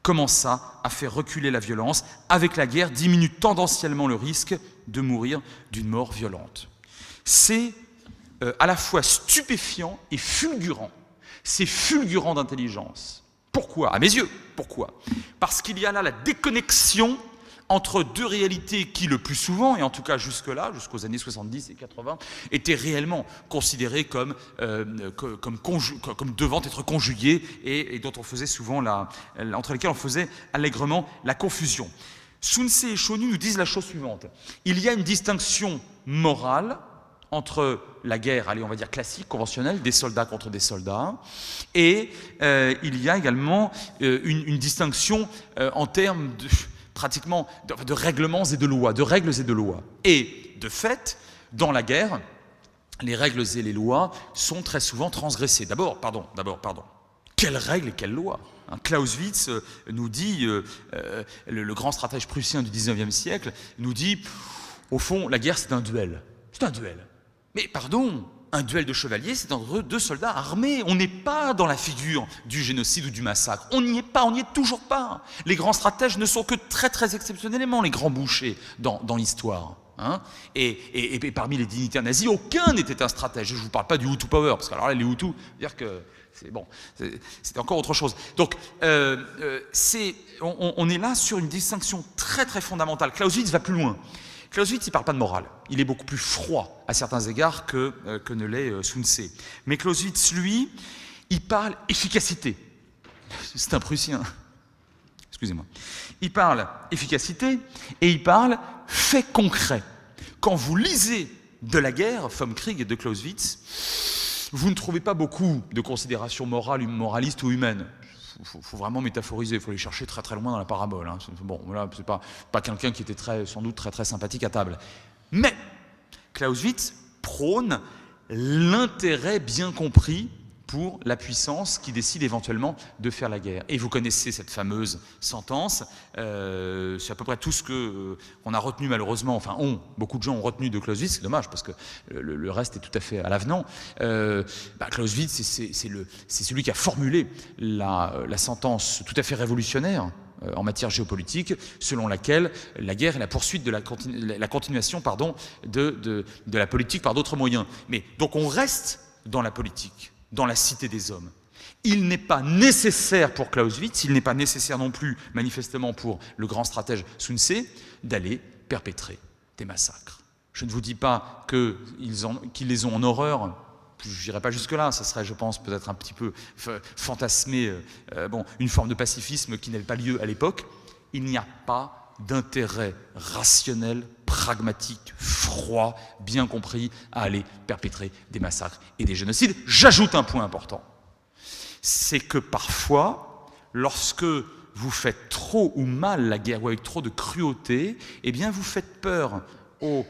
commença à faire reculer la violence. Avec la guerre diminue tendanciellement le risque de mourir d'une mort violente. C'est à la fois stupéfiant et fulgurant. C'est fulgurant d'intelligence. Pourquoi? À mes yeux, pourquoi? Parce qu'il y a là la déconnexion entre deux réalités qui, le plus souvent, et en tout cas jusque-là, jusqu'aux années 70 et 80, étaient réellement considérées comme devant être conjuguées et dont on faisait souvent entre lesquelles on faisait allègrement la confusion. Sun Ce et Chaunu nous disent la chose suivante. Il y a une distinction morale entre la guerre, allez, on va dire classique, conventionnelle, des soldats contre des soldats, et il y a également une distinction en termes pratiquement de règlements et de lois, de règles et de lois. Et de fait, dans la guerre, les règles et les lois sont très souvent transgressées. D'abord, quelles règles et quelles lois? Clausewitz nous dit, le grand stratège prussien du 19e siècle, nous dit, au fond, la guerre c'est un duel. C'est un duel. Mais pardon, un duel de chevaliers, c'est entre deux soldats armés. On n'est pas dans la figure du génocide ou du massacre. On n'y est pas, on n'y est toujours pas. Les grands stratèges ne sont que très très exceptionnellement les grands bouchers dans l'histoire. Hein, et parmi les dignitaires nazis, aucun n'était un stratège. Je ne vous parle pas du Hutu Power, parce que alors là, les Hutus, dire que c'était encore autre chose. Donc, on est là sur une distinction très très fondamentale. Clausewitz va plus loin. Clausewitz, il ne parle pas de morale. Il est beaucoup plus froid à certains égards que ne l'est Sun Ce. Mais Clausewitz, lui, il parle efficacité. C'est un Prussien. Excusez-moi. Il parle efficacité et il parle fait concret. Quand vous lisez de la guerre, Vom Krieg de Clausewitz, vous ne trouvez pas beaucoup de considérations morales, moralistes ou humaines. Il faut vraiment métaphoriser, il faut aller chercher très très loin dans la parabole. Hein. Bon, voilà, c'est pas quelqu'un qui était sans doute très très sympathique à table. Mais Clausewitz prône l'intérêt bien compris pour la puissance qui décide éventuellement de faire la guerre. Et vous connaissez cette fameuse sentence, c'est à peu près tout ce qu'on a retenu malheureusement, enfin beaucoup de gens ont retenu de Clausewitz, c'est dommage parce que le reste est tout à fait à l'avenant. Clausewitz, c'est celui qui a formulé la sentence tout à fait révolutionnaire en matière géopolitique, selon laquelle la guerre est la poursuite de la continuation de la politique par d'autres moyens. Mais donc on reste dans la politique, dans la cité des hommes. Il n'est pas nécessaire pour Clausewitz, il n'est pas nécessaire non plus, manifestement pour le grand stratège Sun Ce, d'aller perpétrer des massacres. Je ne vous dis pas qu'ils les ont en horreur, je n'irai pas jusque-là, ça serait, je pense, peut-être un petit peu fantasmer une forme de pacifisme qui n'avait pas lieu à l'époque. Il n'y a pas d'intérêt rationnel, pragmatique, froid, bien compris, à aller perpétrer des massacres et des génocides. J'ajoute un point important. C'est que parfois, lorsque vous faites trop ou mal la guerre ou avec trop de cruauté, eh bien vous faites peur aux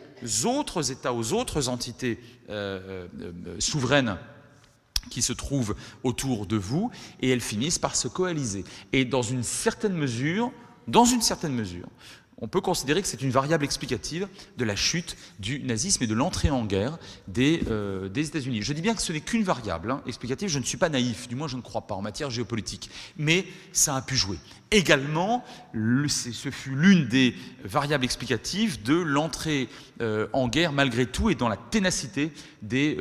autres États, aux autres entités souveraines qui se trouvent autour de vous et elles finissent par se coaliser. Et dans une certaine mesure, on peut considérer que c'est une variable explicative de la chute du nazisme et de l'entrée en guerre des États-Unis. Je dis bien que ce n'est qu'une variable explicative, je ne suis pas naïf, du moins je ne crois pas en matière géopolitique, mais ça a pu jouer. Également, ce fut l'une des variables explicatives de l'entrée en guerre malgré tout et dans la ténacité des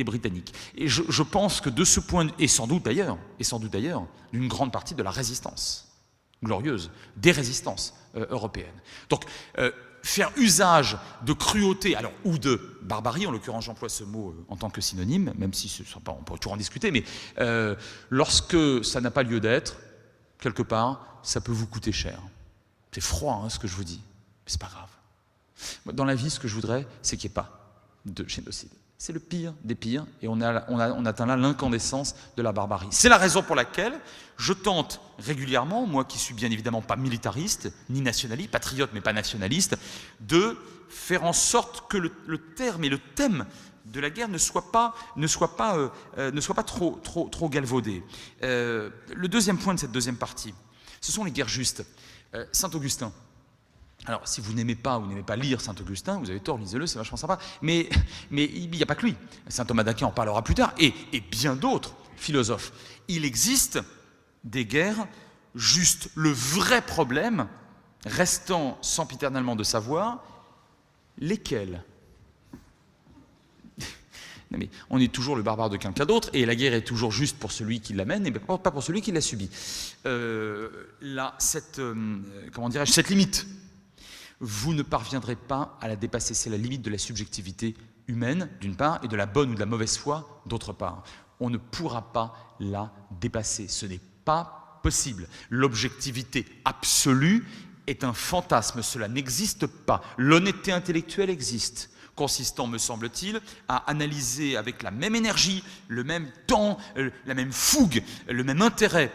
Britanniques. Et je pense que de ce point de vue, et sans doute d'ailleurs, d'une grande partie de la résistance glorieuse des résistances européennes. Donc, faire usage de cruauté, alors, ou de barbarie, en l'occurrence j'emploie ce mot en tant que synonyme, même si on peut toujours en discuter, mais lorsque ça n'a pas lieu d'être, quelque part, ça peut vous coûter cher. C'est froid ce que je vous dis, mais c'est pas grave. Dans la vie, ce que je voudrais, c'est qu'il n'y ait pas de génocide. C'est le pire des pires, et on atteint là l'incandescence de la barbarie. C'est la raison pour laquelle je tente régulièrement, moi qui suis bien évidemment pas militariste, ni nationaliste, patriote mais pas nationaliste, de faire en sorte que le terme et le thème de la guerre ne soit pas trop galvaudé. Le deuxième point de cette deuxième partie, ce sont les guerres justes. Saint-Augustin. Alors, si vous n'aimez pas lire Saint-Augustin, vous avez tort, lisez-le, c'est vachement sympa. Mais il n'y a pas que lui. Saint Thomas d'Aquin en parlera plus tard, et bien d'autres philosophes. Il existe des guerres justes. Le vrai problème, restant sempiternellement de savoir, lesquelles. Non mais on est toujours le barbare de quelqu'un d'autre, et la guerre est toujours juste pour celui qui l'amène, et pas pour celui qui l'a subie. Cette limite, vous ne parviendrez pas à la dépasser. C'est la limite de la subjectivité humaine, d'une part, et de la bonne ou de la mauvaise foi, d'autre part. On ne pourra pas la dépasser. Ce n'est pas possible. L'objectivité absolue est un fantasme. Cela n'existe pas. L'honnêteté intellectuelle existe, consistant, me semble-t-il, à analyser avec la même énergie, le même temps, la même fougue, le même intérêt,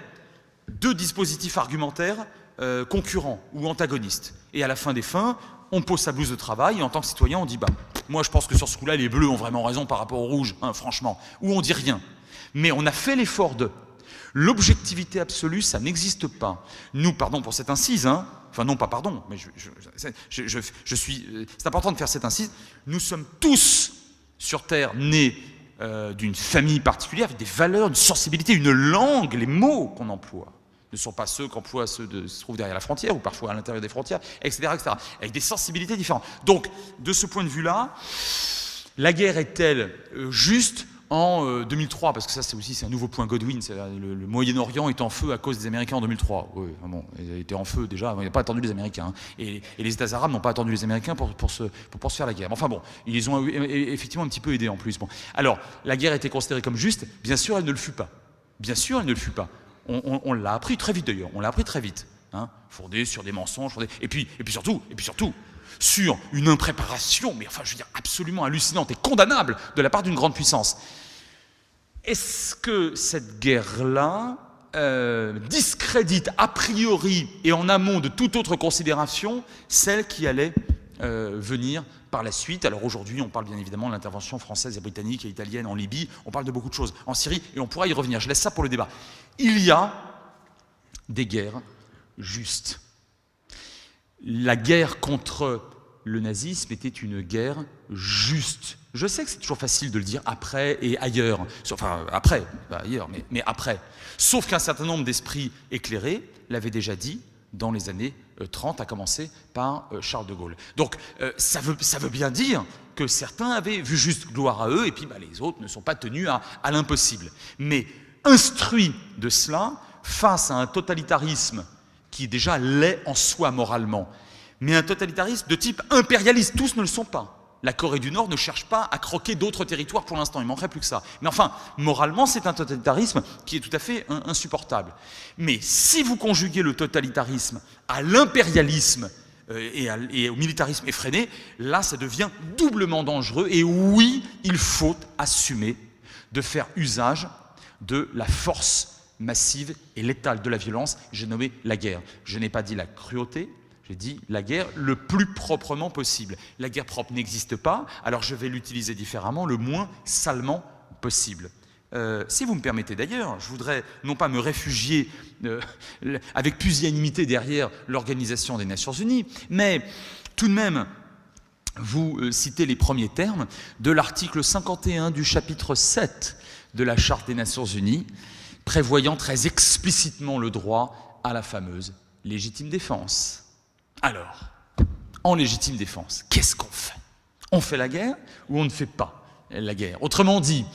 deux dispositifs argumentaires concurrents ou antagonistes. Et à la fin des fins, on pose sa blouse de travail, et en tant que citoyen, on dit moi je pense que sur ce coup-là, les bleus ont vraiment raison par rapport aux rouges, franchement. Ou on dit rien. Mais on a fait l'effort de. L'objectivité absolue, ça n'existe pas. Nous, pardon pour cette incise, enfin non pas pardon, mais c'est important de faire cette incise, nous sommes tous sur Terre nés d'une famille particulière, avec des valeurs, une sensibilité, une langue, les mots qu'on emploie ne sont pas ceux qu'emploient ceux qui se trouvent derrière la frontière ou parfois à l'intérieur des frontières, etc., avec des sensibilités différentes. Donc, de ce point de vue-là, la guerre est-elle juste en 2003, parce que ça c'est un nouveau point Godwin, le Moyen-Orient est en feu à cause des Américains en 2003. Oui, bon, ils étaient en feu déjà, ils n'ont pas attendu les Américains. Et les États arabes n'ont pas attendu les Américains pour se faire la guerre. Enfin bon, ils les ont effectivement un petit peu aidés en plus. Bon. Alors, la guerre était considérée comme juste, bien sûr elle ne le fut pas. Bien sûr elle ne le fut pas. On l'a appris très vite d'ailleurs, fondé sur des mensonges, et puis surtout, sur une impréparation, mais enfin je veux dire absolument hallucinante et condamnable de la part d'une grande puissance. Est-ce que cette guerre-là discrédite a priori et en amont de toute autre considération celle qui allait venir par la suite? Alors aujourd'hui, on parle bien évidemment de l'intervention française et britannique et italienne en Libye, on parle de beaucoup de choses, en Syrie, et on pourra y revenir, je laisse ça pour le débat. Il y a des guerres justes. La guerre contre le nazisme était une guerre juste. Je sais que c'est toujours facile de le dire après et ailleurs, enfin après, pas ailleurs, mais après. Sauf qu'un certain nombre d'esprits éclairés l'avaient déjà dit dans les années 30, à commencer par Charles de Gaulle. Donc ça veut bien dire que certains avaient vu juste, gloire à eux, et puis les autres ne sont pas tenus à l'impossible. Mais instruits de cela, face à un totalitarisme qui déjà l'est en soi moralement, mais un totalitarisme de type impérialiste, tous ne le sont pas. La Corée du Nord ne cherche pas à croquer d'autres territoires pour l'instant, il ne manquerait plus que ça. Mais enfin, moralement, c'est un totalitarisme qui est tout à fait insupportable. Mais si vous conjuguez le totalitarisme à l'impérialisme et au militarisme effréné, là, ça devient doublement dangereux. Et oui, il faut assumer de faire usage de la force massive et létale de la violence. J'ai nommé la guerre. Je n'ai pas dit la cruauté. J'ai dit la guerre le plus proprement possible. La guerre propre n'existe pas, alors je vais l'utiliser différemment, le moins salement possible. Si vous me permettez d'ailleurs, je voudrais non pas me réfugier avec pusillanimité derrière l'Organisation des Nations Unies, mais tout de même vous citer les premiers termes de l'article 51 du chapitre 7 de la Charte des Nations Unies, prévoyant très explicitement le droit à la fameuse légitime défense. Alors, en légitime défense, qu'est-ce qu'on fait? On fait la guerre ou on ne fait pas la guerre? Autrement dit,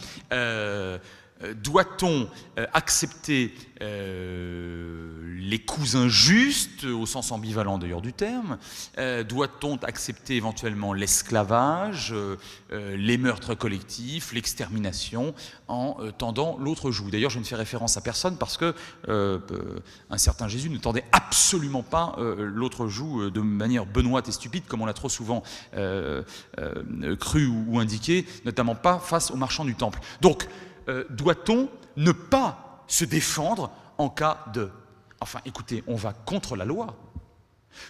Doit-on accepter les coups injustes, au sens ambivalent d'ailleurs du terme? Doit-on accepter éventuellement l'esclavage, les meurtres collectifs, l'extermination, en tendant l'autre joue? D'ailleurs, je ne fais référence à personne parce que un certain Jésus ne tendait absolument pas l'autre joue de manière benoîte et stupide, comme on l'a trop souvent cru ou indiqué, notamment pas face aux marchands du temple. Donc, doit-on ne pas se défendre en cas de... Enfin, écoutez, on va contre la loi.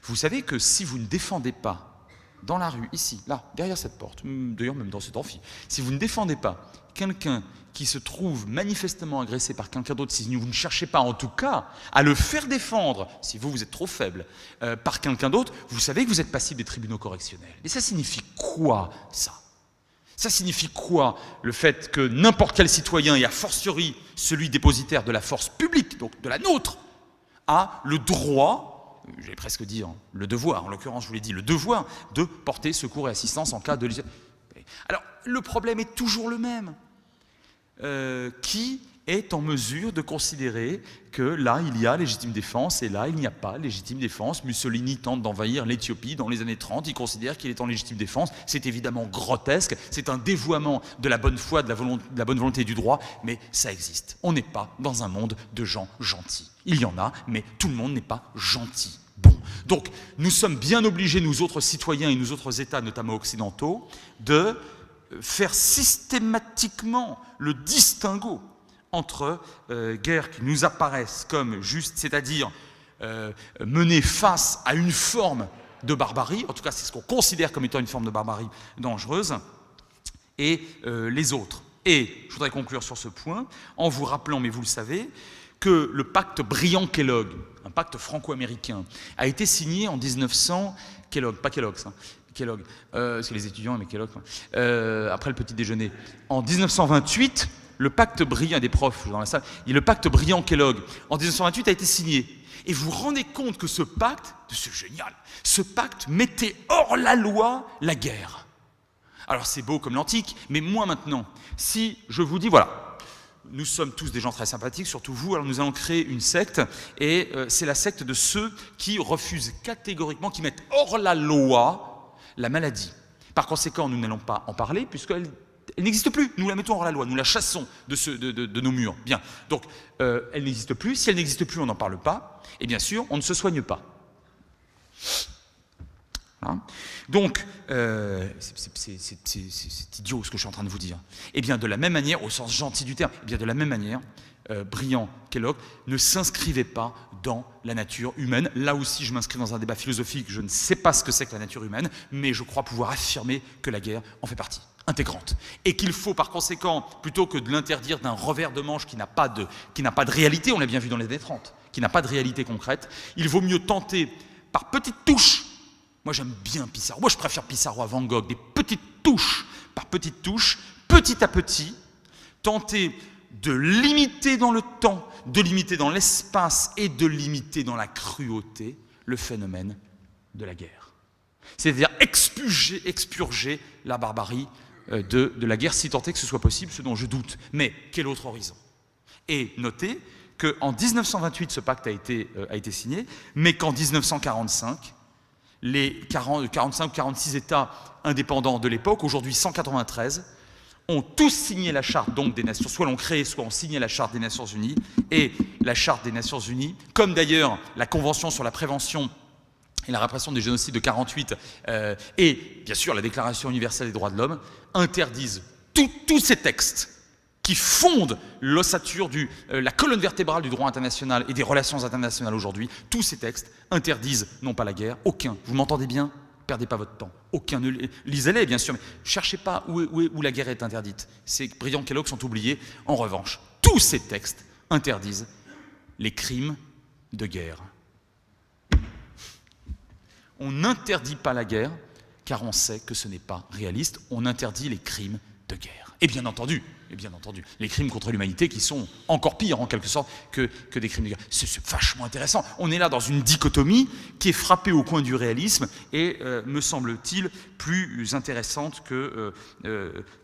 Vous savez que si vous ne défendez pas, dans la rue, ici, là, derrière cette porte, d'ailleurs même dans cet amphi, si vous ne défendez pas quelqu'un qui se trouve manifestement agressé par quelqu'un d'autre, si vous ne cherchez pas en tout cas à le faire défendre, si vous êtes trop faible, par quelqu'un d'autre, vous savez que vous êtes passible des tribunaux correctionnels. Et ça signifie quoi, ça ? Ça signifie quoi, le fait que n'importe quel citoyen, et a fortiori celui dépositaire de la force publique, donc de la nôtre, a le droit, j'allais presque dire le devoir, en l'occurrence je vous l'ai dit, le devoir de porter secours et assistance en cas de... Alors, le problème est toujours le même. Qui est en mesure de considérer que là, il y a légitime défense et là, il n'y a pas légitime défense? Mussolini tente d'envahir l'Éthiopie dans les années 30, il considère qu'il est en légitime défense. C'est évidemment grotesque, c'est un dévoiement de la bonne foi, de la bonne volonté du droit, mais ça existe. On n'est pas dans un monde de gens gentils. Il y en a, mais tout le monde n'est pas gentil. Bon, donc nous sommes bien obligés, nous autres citoyens et nous autres États, notamment occidentaux, de faire systématiquement le distinguo entre guerres qui nous apparaissent comme justes, c'est-à-dire menées face à une forme de barbarie, en tout cas c'est ce qu'on considère comme étant une forme de barbarie dangereuse, et les autres. Et je voudrais conclure sur ce point en vous rappelant, mais vous le savez, que le pacte Briand-Kellogg, un pacte franco-américain, a été signé en 1900, Kellogg, pas Kellogg's, hein, Kellogg, c'est les étudiants, mais Kellogg, après le petit déjeuner. En 1928, le pacte Briand, des profs dans la salle, et le pacte Briand-Kellogg, en 1928, a été signé. Et vous vous rendez compte que ce pacte, c'est génial, ce pacte mettait hors la loi la guerre. Alors c'est beau comme l'antique, mais moi maintenant, si je vous dis, voilà, nous sommes tous des gens très sympathiques, surtout vous, alors nous allons créer une secte, et c'est la secte de ceux qui refusent catégoriquement, qui mettent hors la loi la maladie. Par conséquent, nous n'allons pas en parler, puisqu'elle n'existe plus. Nous la mettons hors la loi, nous la chassons de nos murs. Bien, donc elle n'existe plus. Si elle n'existe plus, on n'en parle pas. Et bien sûr, on ne se soigne pas. Hein? Donc, c'est idiot ce que je suis en train de vous dire. Et bien de la même manière, au sens gentil du terme, et bien de la même manière, Briand-Kellogg ne s'inscrivait pas dans la nature humaine. Là aussi, je m'inscris dans un débat philosophique. Je ne sais pas ce que c'est que la nature humaine, mais je crois pouvoir affirmer que la guerre en fait partie intégrante. Et qu'il faut par conséquent, plutôt que de l'interdire d'un revers de manche qui n'a pas de réalité, on l'a bien vu dans les années 30, qui n'a pas de réalité concrète, il vaut mieux tenter par petites touches. Moi j'aime bien Pissarro, moi je préfère Pissarro à Van Gogh, des petites touches, par petites touches, petit à petit, tenter de limiter dans le temps, de limiter dans l'espace et de limiter dans la cruauté le phénomène de la guerre. C'est-à-dire expurger la barbarie de la guerre, si tant est que ce soit possible, ce dont je doute. Mais quel autre horizon? Et notez qu'en 1928, ce pacte a été signé, mais qu'en 1945, les 45 ou 46 États indépendants de l'époque, aujourd'hui 193, ont tous signé la charte donc des Nations, soit l'ont créé, soit ont signé la charte des Nations Unies, et la charte des Nations Unies, comme d'ailleurs la Convention sur la prévention et la répression des génocides de 1948, et bien sûr la Déclaration universelle des droits de l'homme, interdisent tous ces textes qui fondent l'ossature, la colonne vertébrale du droit international et des relations internationales aujourd'hui. Tous ces textes interdisent non pas la guerre, aucun, vous m'entendez bien? Perdez pas votre temps. Aucun, lisez-les bien sûr, mais cherchez pas où la guerre est interdite. Ces Briand-Kellogg sont oubliés. En revanche, tous ces textes interdisent les crimes de guerre. On n'interdit pas la guerre car on sait que ce n'est pas réaliste. On interdit les crimes de guerre. Et bien entendu, les crimes contre l'humanité qui sont encore pires en quelque sorte que des crimes de guerre. C'est vachement intéressant. On est là dans une dichotomie qui est frappée au coin du réalisme et, me semble-t-il, plus intéressante que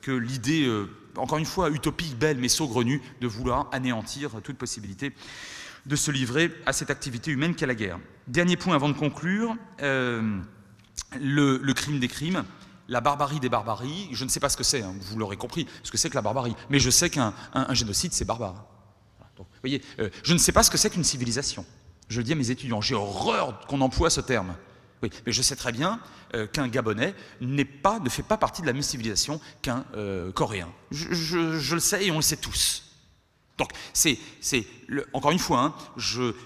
l'idée, encore une fois, utopique, belle mais saugrenue, de vouloir anéantir toute possibilité de se livrer à cette activité humaine qu'est la guerre. Dernier point avant de conclure, le crime des crimes. La barbarie des barbaries, je ne sais pas ce que c'est, hein, vous l'aurez compris, ce que c'est que la barbarie, mais je sais qu'un génocide, c'est barbare. Donc, vous voyez, je ne sais pas ce que c'est qu'une civilisation. Je le dis à mes étudiants, j'ai horreur qu'on emploie ce terme. Oui, mais je sais très bien qu'un Gabonais ne fait pas partie de la même civilisation qu'un Coréen. Je le sais et on le sait tous. Donc, encore une fois, hein,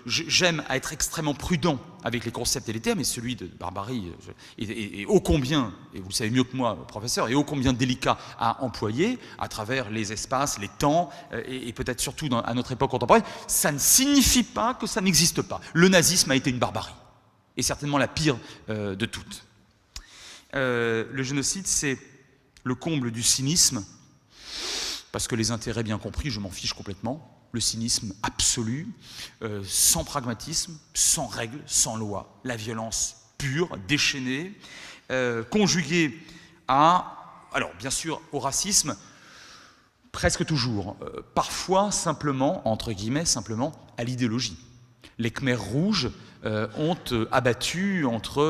j'aime à être extrêmement prudent avec les concepts et les termes, et celui de barbarie est ô combien, et vous le savez mieux que moi, professeur, est ô combien délicat à employer à travers les espaces, les temps, et peut-être surtout à notre époque contemporaine. Ça ne signifie pas que ça n'existe pas. Le nazisme a été une barbarie, et certainement la pire de toutes. Le génocide, c'est le comble du cynisme, parce que les intérêts bien compris, je m'en fiche complètement. Le cynisme absolu, sans pragmatisme, sans règles, sans loi. La violence pure, déchaînée, conjuguée alors bien sûr au racisme, presque toujours, parfois simplement, entre guillemets, simplement à l'idéologie. Les Khmers rouges ont abattu entre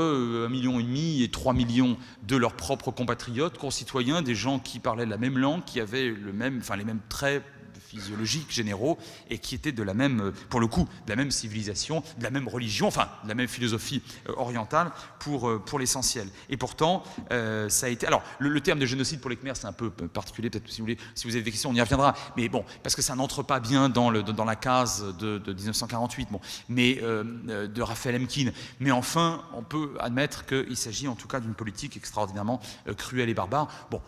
1,5 million et 3 millions de leurs propres compatriotes, concitoyens, des gens qui parlaient la même langue, qui avaient les mêmes traits physiologiques généraux et qui étaient de la même, pour le coup, de la même civilisation, de la même religion, enfin de la même philosophie orientale pour l'essentiel. Et pourtant, ça a été... Alors, le terme de génocide pour les Khmers, c'est un peu particulier, peut-être si vous avez des questions, on y reviendra, mais bon, parce que ça n'entre pas bien dans la case de 1948, bon, mais de Raphaël Lemkin. Mais enfin, on peut admettre qu'il s'agit en tout cas d'une politique extraordinairement cruelle et barbare. Bon,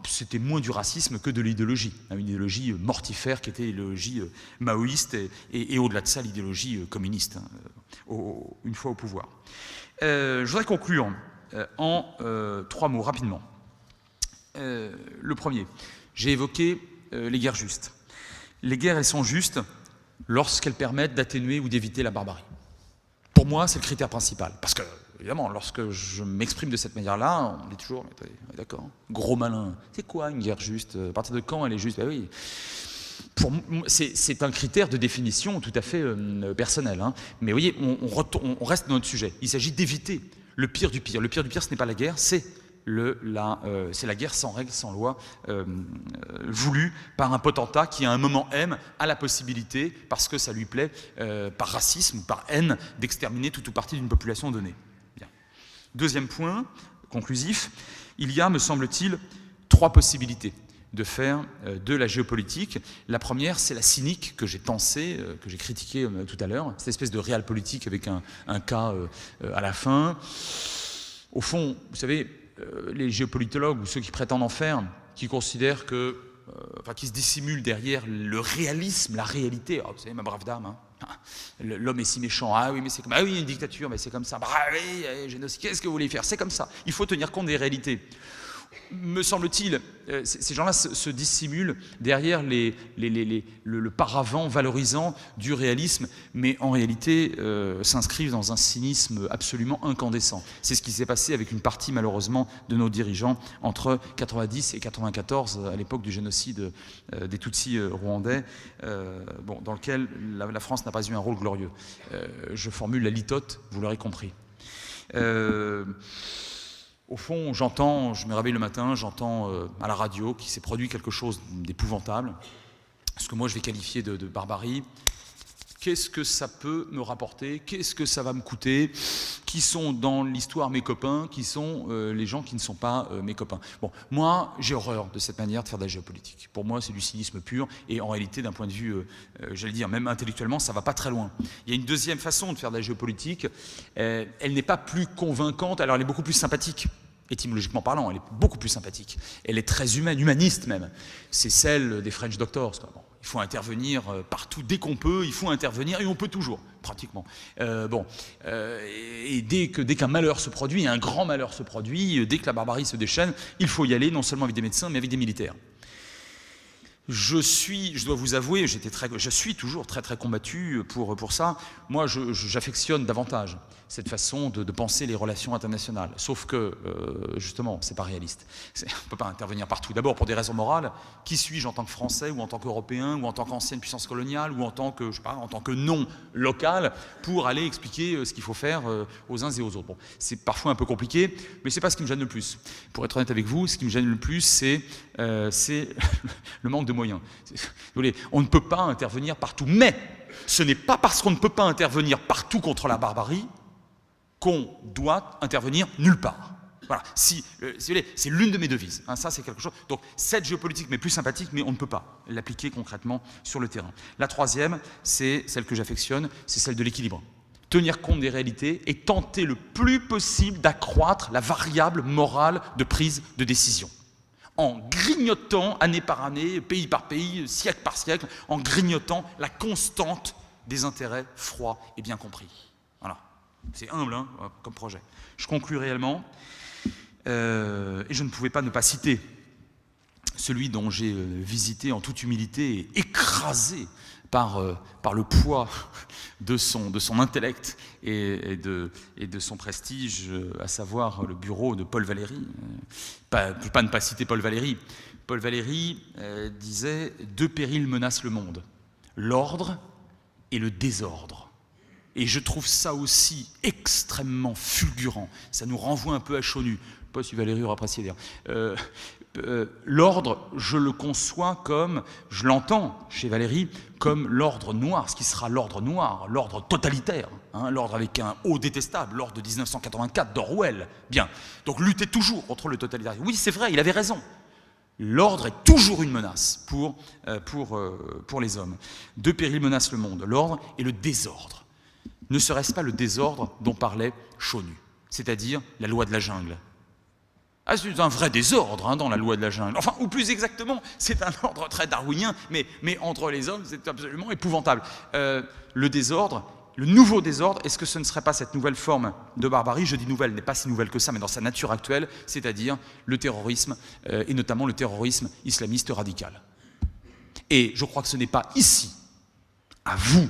c'était moins du racisme que de l'idéologie, une idéologie mortifère qui était l'idéologie maoïste et au-delà de ça, l'idéologie communiste, une fois au pouvoir. Je voudrais conclure en 3 mots, rapidement. Le premier, j'ai évoqué les guerres justes. Les guerres, elles sont justes lorsqu'elles permettent d'atténuer ou d'éviter la barbarie. Pour moi, c'est le critère principal. Parce que, évidemment, lorsque je m'exprime de cette manière-là, on dit toujours, d'accord, gros malin, c'est quoi une guerre juste? À partir de quand elle est juste? Ben oui. C'est un critère de définition tout à fait personnel. Hein. Mais vous voyez, on reste dans notre sujet. Il s'agit d'éviter le pire du pire. Le pire du pire, ce n'est pas la guerre, c'est la guerre sans règles, sans loi, voulue par un potentat qui, à un moment M, a la possibilité, parce que ça lui plaît, par racisme ou par haine, d'exterminer toute ou partie d'une population donnée. Bien. Deuxième point, conclusif, il y a, me semble-t-il, 3 possibilités de faire de la géopolitique. La première, c'est la cynique que j'ai tensée, que j'ai critiquée tout à l'heure, cette espèce de réel politique avec un cas à la fin. Au fond, vous savez, les géopolitologues ou ceux qui prétendent en faire, qui considèrent que, qui se dissimulent derrière le réalisme, la réalité. Oh, vous savez, ma brave dame, hein, l'homme est si méchant. Ah oui, mais c'est comme ah oui, une dictature, mais c'est comme ça. Bah oui, génocide. Qu'est-ce que vous voulez faire? C'est comme ça. Il faut tenir compte des réalités. Me semble-t-il, ces gens-là se dissimulent derrière le paravent valorisant du réalisme, mais en réalité s'inscrivent dans un cynisme absolument incandescent. C'est ce qui s'est passé avec une partie, malheureusement, de nos dirigeants entre 90 et 94, à l'époque du génocide des Tutsis rwandais, dans lequel la France n'a pas eu un rôle glorieux. Je formule la litote, vous l'aurez compris. Au fond, je me réveille le matin, j'entends à la radio qu'il s'est produit quelque chose d'épouvantable, ce que moi je vais qualifier de barbarie. Qu'est-ce que ça peut me rapporter? Qu'est-ce que ça va me coûter? Qui sont dans l'histoire mes copains? Qui sont les gens qui ne sont pas mes copains? Bon, moi, j'ai horreur de cette manière de faire de la géopolitique. Pour moi, c'est du cynisme pur, et en réalité, d'un point de vue, j'allais dire, même intellectuellement, ça ne va pas très loin. Il y a une deuxième façon de faire de la géopolitique. Elle n'est pas plus convaincante, alors elle est beaucoup plus sympathique. Étymologiquement parlant, elle est beaucoup plus sympathique. Elle est très humaine, humaniste même. C'est celle des French Doctors, quoi. Bon, Il faut intervenir partout dès qu'on peut, il faut intervenir et on peut toujours, pratiquement. Et dès qu'un malheur se produit, un grand malheur se produit, dès que la barbarie se déchaîne, il faut y aller, non seulement avec des médecins, mais avec des militaires. Je dois vous avouer, je suis toujours très très combattu pour ça. Moi, j'affectionne davantage cette façon de penser les relations internationales. Sauf que, justement, c'est pas réaliste. On ne peut pas intervenir partout. D'abord, pour des raisons morales, qui suis-je en tant que Français, ou en tant qu'Européen, ou en tant qu'ancienne puissance coloniale, ou en tant que, en tant que non local, pour aller expliquer ce qu'il faut faire aux uns et aux autres. Bon, c'est parfois un peu compliqué, mais c'est pas ce qui me gêne le plus. Pour être honnête avec vous, ce qui me gêne le plus, c'est le manque de moyens. On ne peut pas intervenir partout. Mais ce n'est pas parce qu'on ne peut pas intervenir partout contre la barbarie qu'on doit intervenir nulle part. Voilà. C'est l'une de mes devises. Hein, ça, c'est quelque chose. Donc, cette géopolitique m'est plus sympathique, mais on ne peut pas l'appliquer concrètement sur le terrain. La troisième, c'est celle que j'affectionne, c'est celle de l'équilibre. Tenir compte des réalités et tenter le plus possible d'accroître la variable morale de prise de décision. En grignotant, année par année, pays par pays, siècle par siècle, en grignotant la constante des intérêts froids et bien compris. Voilà. C'est humble, hein, comme projet. Je conclus réellement, et je ne pouvais pas ne pas citer celui dont j'ai visité en toute humilité et écrasé par le poids de son intellect et de son prestige, à savoir le bureau de Paul Valéry. Pas ne pas citer Paul Valéry. Paul Valéry disait « Deux périls menacent le monde, l'ordre et le désordre ». Et je trouve ça aussi extrêmement fulgurant. Ça nous renvoie un peu à Chaunu. Je ne sais pas si Valéry aura apprécié d'ailleurs. L'ordre, je le conçois comme, je l'entends chez Valéry, comme l'ordre noir, ce qui sera l'ordre noir, l'ordre totalitaire, hein, l'ordre avec un O détestable, l'ordre de 1984 d'Orwell. Bien, donc lutter toujours contre le totalitarisme. Oui, c'est vrai, il avait raison. L'ordre est toujours une menace pour les hommes. Deux périls menacent le monde, l'ordre et le désordre. Ne serait-ce pas le désordre dont parlait Chaunu, c'est-à-dire la loi de la jungle? Ah, c'est un vrai désordre hein, dans la loi de la jungle. Enfin, ou plus exactement, c'est un ordre très darwinien, mais entre les hommes, c'est absolument épouvantable. Le désordre, le nouveau désordre, est-ce que ce ne serait pas cette nouvelle forme de barbarie? Je dis nouvelle, elle n'est pas si nouvelle que ça, mais dans sa nature actuelle, c'est-à-dire le terrorisme, et notamment le terrorisme islamiste radical. Et je crois que ce n'est pas ici, à vous,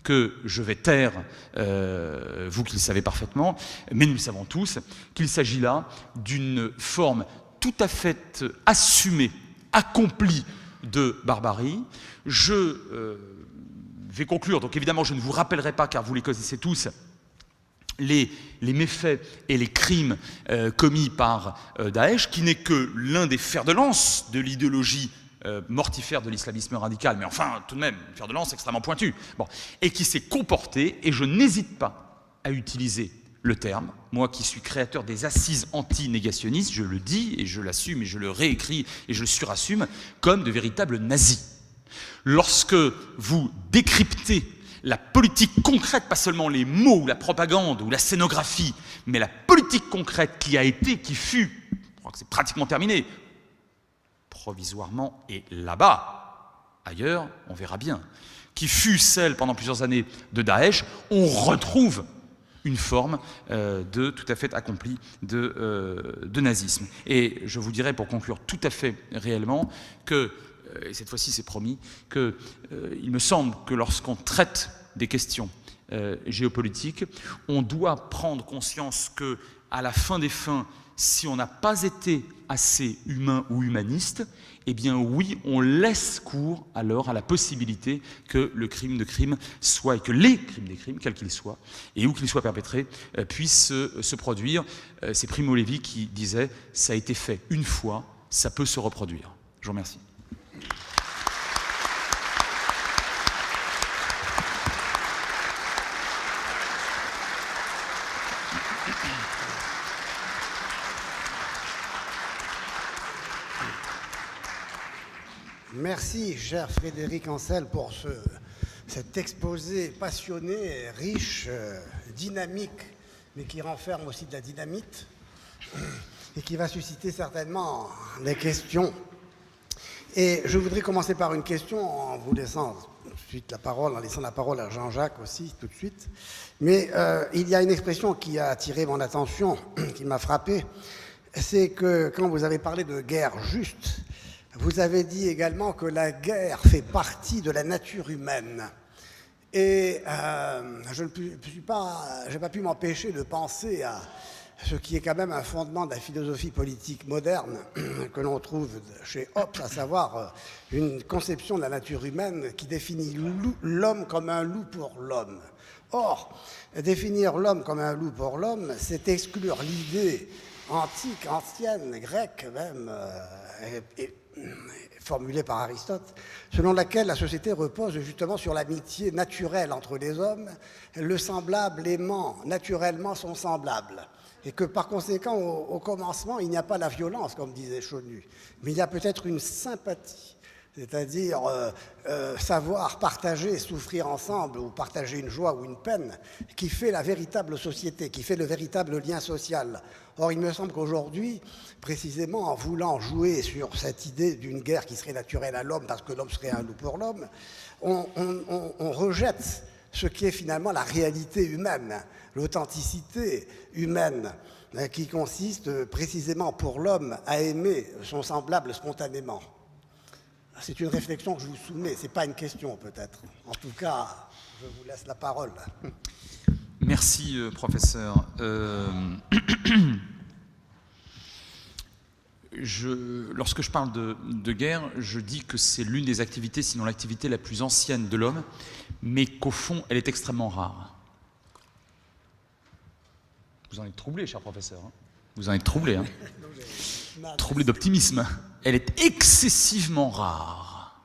que je vais taire, vous qui le savez parfaitement, mais nous le savons tous, qu'il s'agit là d'une forme tout à fait assumée, accomplie de barbarie. Je vais conclure, donc évidemment je ne vous rappellerai pas, car vous les connaissez tous, les méfaits et les crimes commis par Daesh, qui n'est que l'un des fers de lance de l'idéologie mortifère de l'islamisme radical, mais enfin, tout de même, fer de lance extrêmement pointu, bon, et qui s'est comporté, et je n'hésite pas à utiliser le terme, moi qui suis créateur des assises anti-négationnistes, je le dis, et je l'assume, et je le réécris, et je le surassume, comme de véritables nazis. Lorsque vous décryptez la politique concrète, pas seulement les mots, ou la propagande, ou la scénographie, mais la politique concrète qui a été, qui fut, je crois que c'est pratiquement terminé, provisoirement, et là-bas, ailleurs, on verra bien, qui fut celle pendant plusieurs années de Daesh, on retrouve une forme tout à fait accomplie de nazisme. Et je vous dirais, pour conclure tout à fait réellement, que, et cette fois-ci c'est promis, qu'il me semble que lorsqu'on traite des questions géopolitiques, on doit prendre conscience que, à la fin des fins, si on n'a pas été assez humain ou humaniste, eh bien oui, on laisse cours alors à la possibilité que le crime de crime soit, et que les crimes des crimes, quels qu'ils soient, et où qu'ils soient perpétrés, puissent se produire. C'est Primo Levi qui disait « ça a été fait une fois, ça peut se reproduire ». Je vous remercie. Merci, cher Frédéric Ancel, pour cet exposé passionné, riche, dynamique, mais qui renferme aussi de la dynamite et qui va susciter certainement des questions Et je voudrais commencer par une question en vous laissant ensuite la parole, en laissant la parole à Jean-Jacques aussi tout de suite. Mais il y a une expression qui a attiré mon attention, qui m'a frappé, c'est que quand vous avez parlé de guerre juste, vous avez dit également que la guerre fait partie de la nature humaine. Et je n'ai pas pu m'empêcher de penser à ce qui est quand même un fondement de la philosophie politique moderne que l'on trouve chez Hobbes, à savoir une conception de la nature humaine qui définit l'homme comme un loup pour l'homme. Or, définir l'homme comme un loup pour l'homme, c'est exclure l'idée antique, ancienne, grecque même, formulée par Aristote, selon laquelle la société repose justement sur l'amitié naturelle entre les hommes, le semblable aimant naturellement son semblable, et que par conséquent, au commencement, il n'y a pas la violence, comme disait Chaunu, mais il y a peut-être une sympathie, c'est-à-dire savoir partager, souffrir ensemble, ou partager une joie ou une peine, qui fait la véritable société, qui fait le véritable lien social. Or, il me semble qu'aujourd'hui, précisément en voulant jouer sur cette idée d'une guerre qui serait naturelle à l'homme, parce que l'homme serait un loup pour l'homme, on rejette ce qui est finalement la réalité humaine, l'authenticité humaine, qui consiste précisément pour l'homme à aimer son semblable spontanément. C'est une réflexion que je vous soumets, ce n'est pas une question peut-être. En tout cas, je vous laisse la parole. Merci, professeur. Lorsque je parle de guerre, je dis que c'est l'une des activités, sinon l'activité la plus ancienne de l'homme, mais qu'au fond, elle est extrêmement rare. Vous en êtes troublé, cher professeur. Hein, vous en êtes troublé. Hein, troublé d'optimisme. Elle est excessivement rare.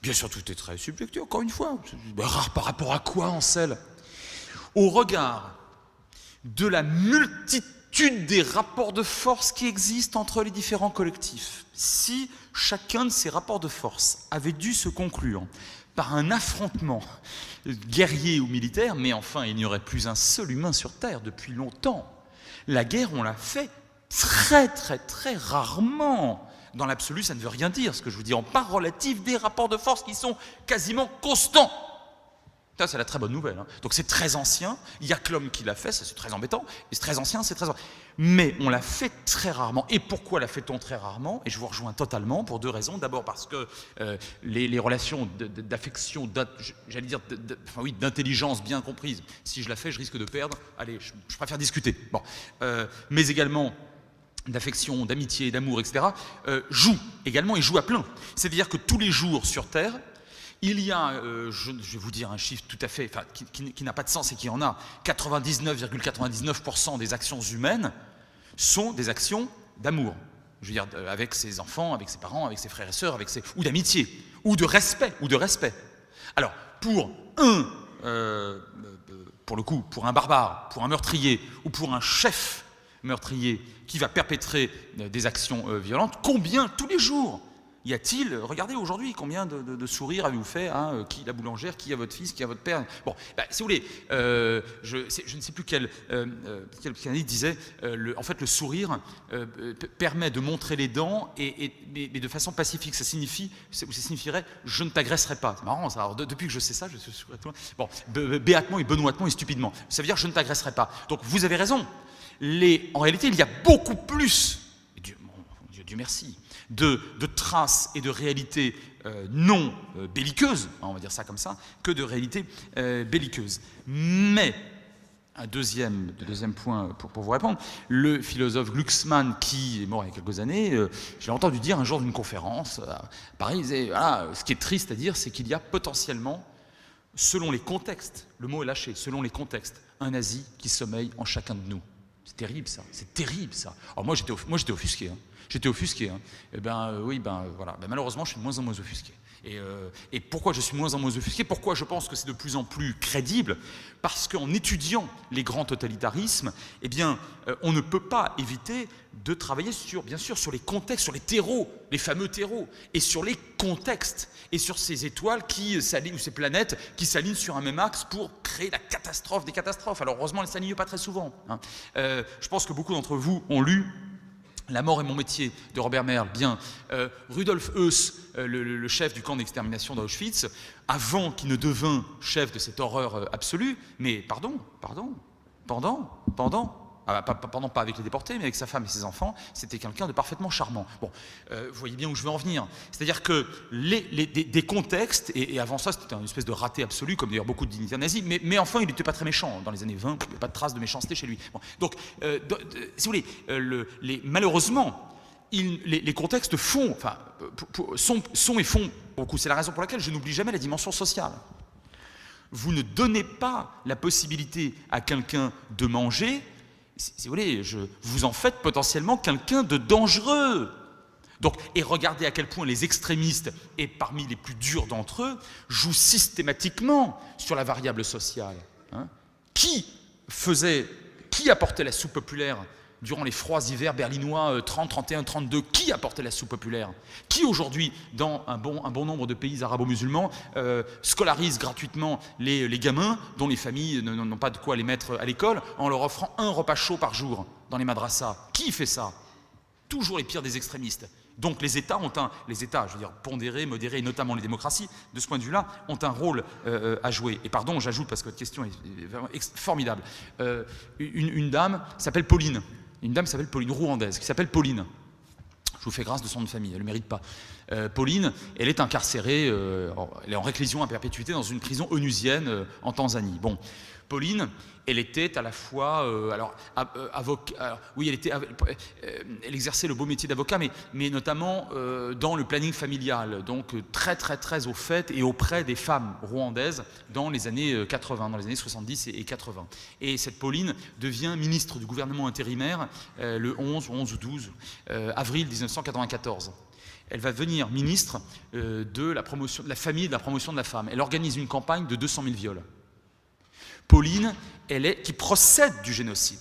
Bien sûr, tout est très subjectif, encore une fois. Rare par rapport à quoi, Ancel? Au regard de la multitude des rapports de force qui existent entre les différents collectifs. Si chacun de ces rapports de force avait dû se conclure par un affrontement guerrier ou militaire, mais enfin, il n'y aurait plus un seul humain sur Terre depuis longtemps. La guerre, on l'a fait très, très, très rarement. Dans l'absolu, ça ne veut rien dire, ce que je vous dis, en part relative des rapports de force qui sont quasiment constants. Ça, c'est la très bonne nouvelle. Hein. Donc c'est très ancien, il n'y a que l'homme qui l'a fait, ça c'est très embêtant, et c'est très ancien, c'est très ancien. Mais on l'a fait très rarement. Et pourquoi la fait-on très rarement? Et je vous rejoins totalement pour deux raisons. D'abord parce que les relations d'affection, j'allais dire, d'intelligence bien comprise, si je la fais, je risque de perdre. Allez, je préfère discuter. Bon. Mais également d'affection, d'amitié, d'amour, etc., jouent également et jouent à plein. C'est-à-dire que tous les jours sur Terre, il y a, je vais vous dire un chiffre tout à fait, qui n'a pas de sens et qui en a, 99,99% des actions humaines sont des actions d'amour. Je veux dire, avec ses enfants, avec ses parents, avec ses frères et sœurs, ou d'amitié, ou de respect. Alors, pour le coup, pour un barbare, pour un meurtrier, ou pour un chef meurtrier qui va perpétrer des actions violentes, combien tous les jours y a-t-il, regardez aujourd'hui, combien de sourires avez-vous fait, hein, qui la boulangère, qui a votre fils, qui a votre père. Bon, si vous voulez, je ne sais plus quel psychanalyste disait, en fait le sourire permet de montrer les dents, mais de façon pacifique, ça signifierait je ne t'agresserai pas. C'est marrant ça, alors depuis que je sais ça, je suis bon, béatement et benoîtement et stupidement, ça veut dire je ne t'agresserai pas. Donc vous avez raison, en réalité il y a beaucoup plus, Dieu merci, de traces et de réalités non belliqueuses, on va dire ça comme ça, que de réalités belliqueuses. Mais, un deuxième point pour vous répondre, le philosophe Glucksmann, qui est mort il y a quelques années, je l'ai entendu dire un jour d'une conférence à Paris, il disait, voilà, ce qui est triste à dire, c'est qu'il y a potentiellement, selon les contextes, le mot est lâché, selon les contextes, un nazi qui sommeille en chacun de nous. C'est terrible ça, c'est terrible ça. Alors moi j'étais offusqué, hein. J'étais offusqué. Hein. Voilà. Malheureusement, je suis de moins en moins offusqué. Et pourquoi je suis moins en moins offusqué? Pourquoi je pense que c'est de plus en plus crédible? Parce qu'en étudiant les grands totalitarismes, eh bien, on ne peut pas éviter de travailler bien sûr, sur les contextes, sur les terreaux, les fameux terreaux, et sur les contextes, et sur ces étoiles qui s'alignent, ou ces planètes qui s'alignent sur un même axe pour créer la catastrophe des catastrophes. Alors heureusement, elles ne s'alignent pas très souvent. Hein. Je pense que beaucoup d'entre vous ont lu La mort est mon métier de Robert Merle, bien. Rudolf Höss, le chef du camp d'extermination d'Auschwitz, avant qu'il ne devint chef de cette horreur absolue, mais pas avec les déportés, mais avec sa femme et ses enfants, c'était quelqu'un de parfaitement charmant. Bon, vous voyez bien où je veux en venir. C'est-à-dire que des contextes, et avant ça, c'était une espèce de raté absolu, comme d'ailleurs beaucoup de dignitaires nazis, mais enfin, il n'était pas très méchant. Dans les années 20, il n'y a pas de trace de méchanceté chez lui. Bon, donc, si vous voulez, malheureusement, les contextes sont et font beaucoup. C'est la raison pour laquelle je n'oublie jamais la dimension sociale. Vous ne donnez pas la possibilité à quelqu'un de manger, si vous voulez, vous en faites potentiellement quelqu'un de dangereux. Donc, et regardez à quel point les extrémistes, et parmi les plus durs d'entre eux, jouent systématiquement sur la variable sociale. Hein. Qui apportait la soupe populaire durant les froids hivers berlinois 30, 31, 32, qui apportait la soupe populaire? Qui aujourd'hui, dans un bon nombre de pays arabo-musulmans, scolarise gratuitement les gamins dont les familles n'ont pas de quoi les mettre à l'école en leur offrant un repas chaud par jour dans les madrasas? Qui fait ça? Toujours les pires des extrémistes. Donc les États, je veux dire pondérés, modérés, et notamment les démocraties, de ce point de vue-là, ont un rôle à jouer. Et pardon, j'ajoute, parce que votre question est vraiment formidable. Une dame s'appelle Pauline. Une rwandaise, qui s'appelle Pauline. Je vous fais grâce de son nom de famille, elle ne le mérite pas. Pauline, elle est incarcérée, elle est en réclésion à perpétuité dans une prison onusienne en Tanzanie. Bon, Pauline, elle était à la fois avocat. Oui, elle exerçait le beau métier d'avocat, mais notamment dans le planning familial, donc très au fait et auprès des femmes rwandaises dans les années 80, dans les années 70 et 80. Et cette Pauline devient ministre du gouvernement intérimaire le 11 ou 12 avril 1994. Elle va devenir ministre de la promotion de la famille et de la promotion de la femme. Elle organise une campagne de 200 000 viols. Pauline, qui procède du génocide.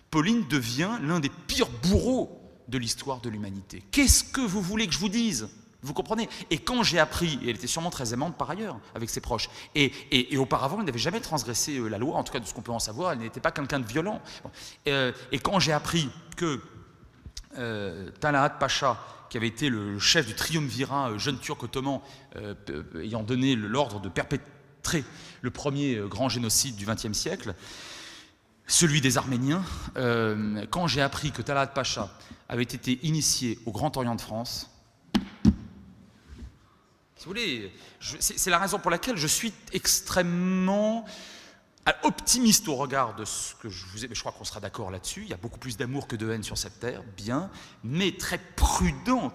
Pauline devient l'un des pires bourreaux de l'histoire de l'humanité. Qu'est-ce que vous voulez que je vous dise? Vous comprenez? Et quand j'ai appris, et elle était sûrement très aimante par ailleurs avec ses proches, et auparavant, elle n'avait jamais transgressé la loi, en tout cas de ce qu'on peut en savoir, elle n'était pas quelqu'un de violent. Bon. Et quand j'ai appris que Talat Pacha, qui avait été le chef du triumvirat jeune turc ottoman, ayant donné l'ordre de perpétrer le premier grand génocide du XXe siècle, celui des Arméniens, quand j'ai appris que Talat Pacha avait été initié au Grand Orient de France, si vous voulez, c'est la raison pour laquelle je suis extrêmement optimiste au regard de ce que je vous ai... Mais je crois qu'on sera d'accord là-dessus. Il y a beaucoup plus d'amour que de haine sur cette terre, bien, mais très prudent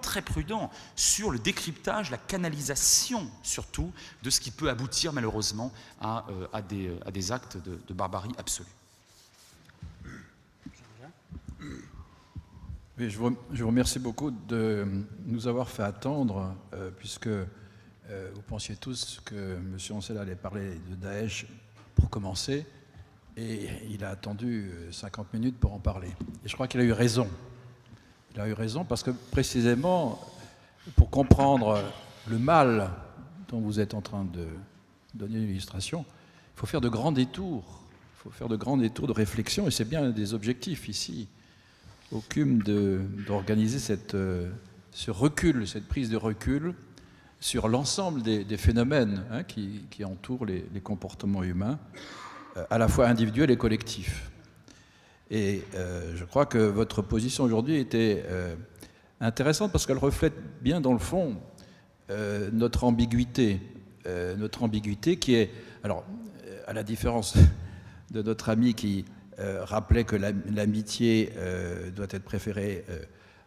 sur le décryptage, la canalisation surtout de ce qui peut aboutir malheureusement à des actes de barbarie absolue. Oui, je vous remercie beaucoup de nous avoir fait attendre, puisque vous pensiez tous que M. Ancel allait parler de Daesh pour commencer, et il a attendu 50 minutes pour en parler. Et je crois qu'il a eu raison. Il a eu raison parce que précisément, pour comprendre le mal dont vous êtes en train de donner une illustration, il faut faire de grands détours. Il faut faire de grands détours de réflexion, et c'est bien un des objectifs ici, au CUM, d'organiser ce recul, cette prise de recul sur l'ensemble des phénomènes qui entourent les comportements humains, à la fois individuels et collectifs. Et je crois que votre position aujourd'hui était intéressante parce qu'elle reflète bien dans le fond notre ambiguïté qui est, alors à la différence de notre ami qui rappelait que l'amitié doit être préférée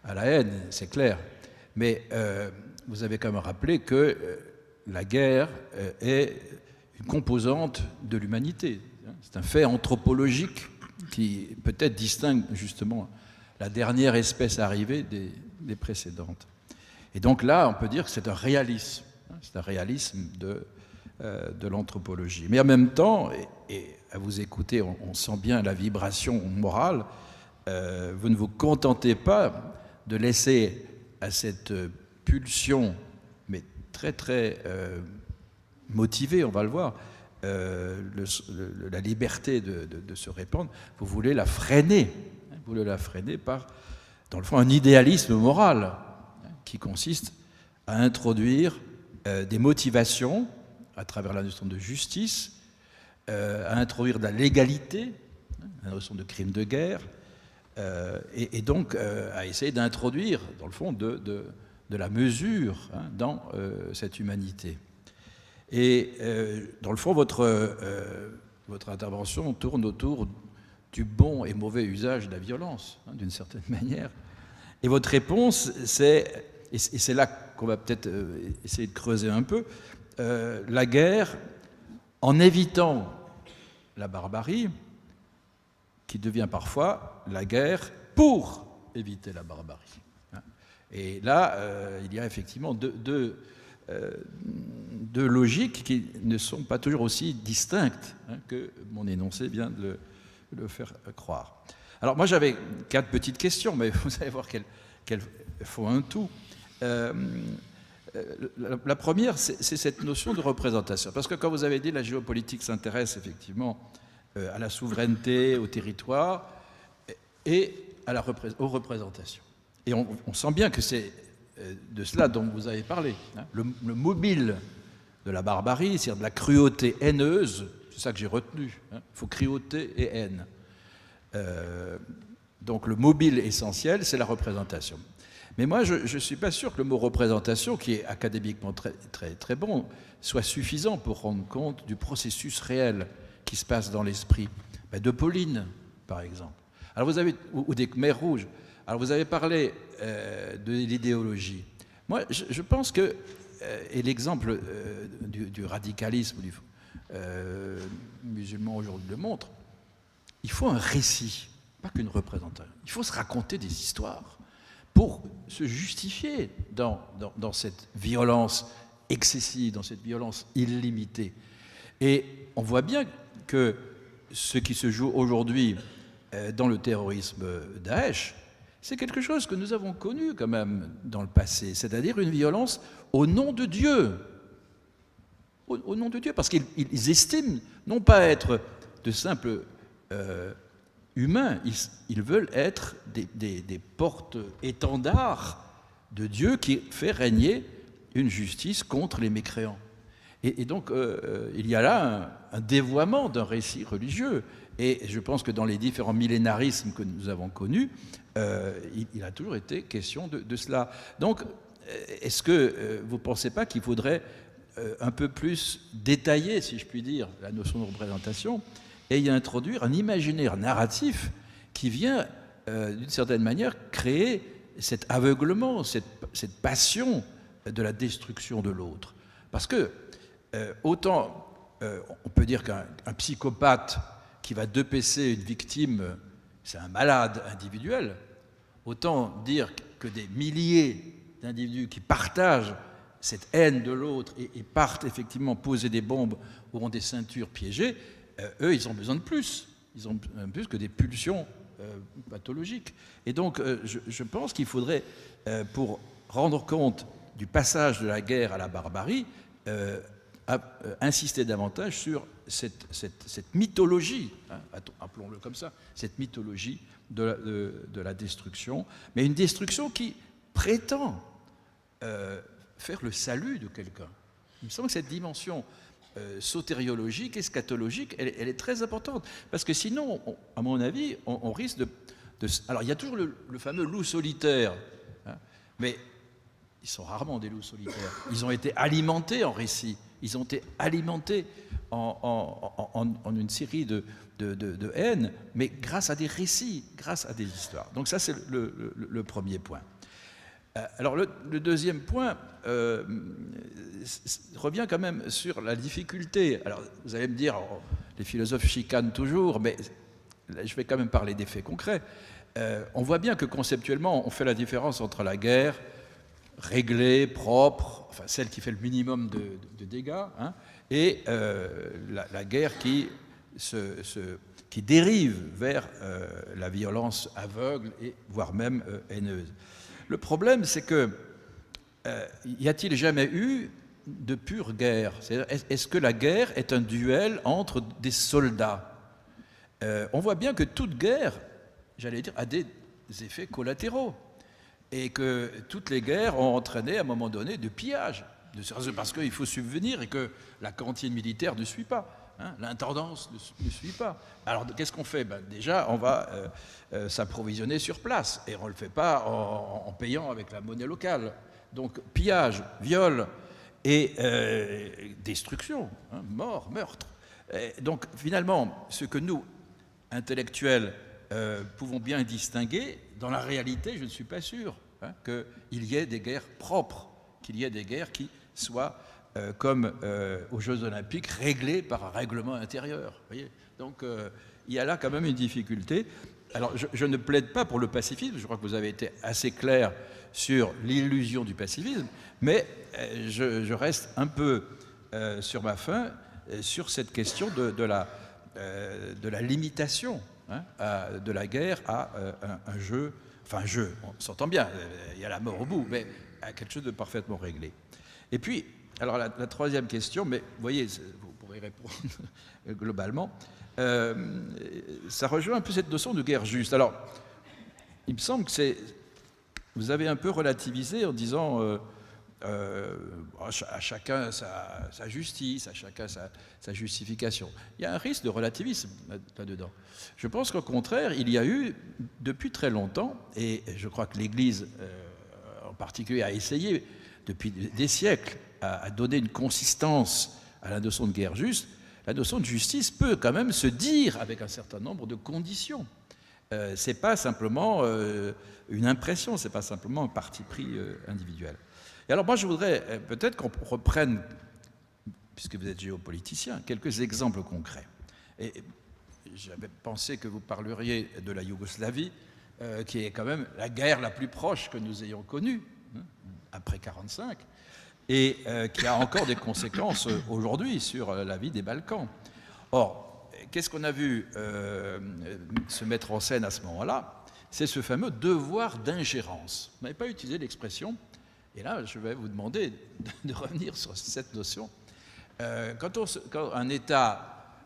à la haine, c'est clair, mais vous avez quand même rappelé que la guerre est une composante de l'humanité. C'est un fait anthropologique qui peut-être distingue justement la dernière espèce arrivée des précédentes. Et donc là, on peut dire que c'est un réalisme de l'anthropologie. Mais en même temps, et à vous écouter, on sent bien la vibration morale, vous ne vous contentez pas de laisser à cette pulsion, mais très motivée, on va le voir, la liberté de se répandre, vous voulez la freiner. Vous voulez la freiner par dans le fond, un idéalisme moral qui consiste à introduire des motivations à travers la notion de justice, à introduire de la légalité, la notion de crime de guerre, et donc à essayer d'introduire, dans le fond, de la mesure dans cette humanité. Et dans le fond, votre intervention tourne autour du bon et mauvais usage de la violence, d'une certaine manière. Et votre réponse, et c'est là qu'on va peut-être essayer de creuser un peu, la guerre, en évitant la barbarie, qui devient parfois la guerre pour éviter la barbarie. Et là, il y a effectivement deux logiques qui ne sont pas toujours aussi distinctes que mon énoncé vient de le faire croire. Alors moi j'avais 4 petites questions, mais vous allez voir qu'elles font un tout. La première, c'est cette notion de représentation. Parce que quand vous avez dit la géopolitique s'intéresse effectivement à la souveraineté, au territoire et aux représentations. Et on sent bien que c'est de cela dont vous avez parlé. Le mobile de la barbarie, c'est-à-dire de la cruauté haineuse, c'est ça que j'ai retenu. Il faut cruauté et haine. Donc le mobile essentiel, c'est la représentation. Mais moi, je ne suis pas sûr que le mot représentation, qui est académiquement très, très, très bon, soit suffisant pour rendre compte du processus réel qui se passe dans l'esprit. De Pauline, par exemple. Alors vous avez, ou des Khmers rouges. Alors vous avez parlé de l'idéologie. Moi, je pense que, et l'exemple du radicalisme musulman aujourd'hui le montre, il faut un récit, pas qu'une représentation. Il faut se raconter des histoires pour se justifier dans cette violence excessive, dans cette violence illimitée. Et on voit bien que ce qui se joue aujourd'hui dans le terrorisme Daesh, c'est quelque chose que nous avons connu quand même dans le passé, c'est-à-dire une violence au nom de Dieu. Au nom de Dieu, parce qu'ils estiment non pas être de simples humains, ils veulent être des porte-étendards de Dieu qui fait régner une justice contre les mécréants. Et donc, il y a là un dévoiement d'un récit religieux. Et je pense que dans les différents millénarismes que nous avons connus, il a toujours été question de cela. Donc, est-ce que vous ne pensez pas qu'il faudrait un peu plus détailler, si je puis dire, la notion de représentation et y introduire un imaginaire narratif qui vient, d'une certaine manière, créer cet aveuglement, cette passion de la destruction de l'autre. Parce que, autant on peut dire qu'un psychopathe qui va dépécer une victime, c'est un malade individuel, autant dire que des milliers d'individus qui partagent cette haine de l'autre et partent effectivement poser des bombes ou ont des ceintures piégées, eux, ils ont besoin de plus. Ils ont besoin de plus que des pulsions pathologiques. Et donc, je pense qu'il faudrait, pour rendre compte du passage de la guerre à la barbarie, insister davantage sur cette mythologie, appelons-le comme ça, cette mythologie de la destruction, mais une destruction qui prétend faire le salut de quelqu'un. Il me semble que cette dimension sotériologique, eschatologique, elle est très importante, parce que sinon, à mon avis, on risque de... Alors, il y a toujours le fameux loup solitaire, mais ils sont rarement des loups solitaires. Ils ont été alimentés en récits, ils ont été alimentés en une série de haines, mais grâce à des récits, grâce à des histoires. Donc ça, c'est le premier point. Alors le deuxième point revient quand même sur la difficulté. Alors vous allez me dire, les philosophes chicanent toujours, mais je vais quand même parler des faits concrets. On voit bien que conceptuellement, on fait la différence entre la guerre réglée, propre, enfin celle qui fait le minimum de dégâts, et la guerre qui dérive vers la violence aveugle et voire même haineuse. Le problème, c'est que y a-t-il jamais eu de pure guerre? Est-ce que la guerre est un duel entre des soldats? On voit bien que toute guerre, j'allais dire, a des effets collatéraux. Et que toutes les guerres ont entraîné à un moment donné de pillage, parce qu'il faut subvenir et que la cantine militaire ne suit pas. L'intendance ne suit pas. Alors, qu'est-ce qu'on fait? Déjà, on va s'approvisionner sur place. Et on ne le fait pas en payant avec la monnaie locale. Donc, pillage, viol et destruction, mort, meurtre. Et donc, finalement, ce que nous, intellectuels, pouvons bien distinguer, dans la réalité, je ne suis pas sûr qu'il y ait des guerres propres, qu'il y ait des guerres qui soient comme aux Jeux Olympiques, réglé par un règlement intérieur. Voyez, donc il y a là quand même une difficulté. Alors je ne plaide pas pour le pacifisme, je crois que vous avez été assez clair sur l'illusion du pacifisme, mais je reste un peu sur ma faim sur cette question de la limitation de la guerre à un jeu, enfin un jeu, on s'entend bien, il y a la mort au bout, mais à quelque chose de parfaitement réglé. Et puis, alors la troisième question, mais vous voyez, vous pourrez répondre globalement, ça rejoint un peu cette notion de guerre juste. Alors, il me semble que vous avez un peu relativisé en disant à chacun sa justice, à chacun sa justification. Il y a un risque de relativisme là-dedans. Je pense qu'au contraire, il y a eu, depuis très longtemps, et je crois que l'Église en particulier a essayé depuis des siècles à donner une consistance à la notion de guerre juste, la notion de justice peut quand même se dire avec un certain nombre de conditions. Ce n'est pas simplement une impression, ce n'est pas simplement un parti pris individuel. Et alors moi je voudrais peut-être qu'on reprenne, puisque vous êtes géopoliticien, quelques exemples concrets. Et j'avais pensé que vous parleriez de la Yougoslavie, qui est quand même la guerre la plus proche que nous ayons connue, après 1945, et qui a encore des conséquences aujourd'hui sur la vie des Balkans. Or, qu'est-ce qu'on a vu se mettre en scène à ce moment-là? C'est ce fameux devoir d'ingérence. Vous n'avez pas utilisé l'expression, et là, je vais vous demander de revenir sur cette notion. Quand un État,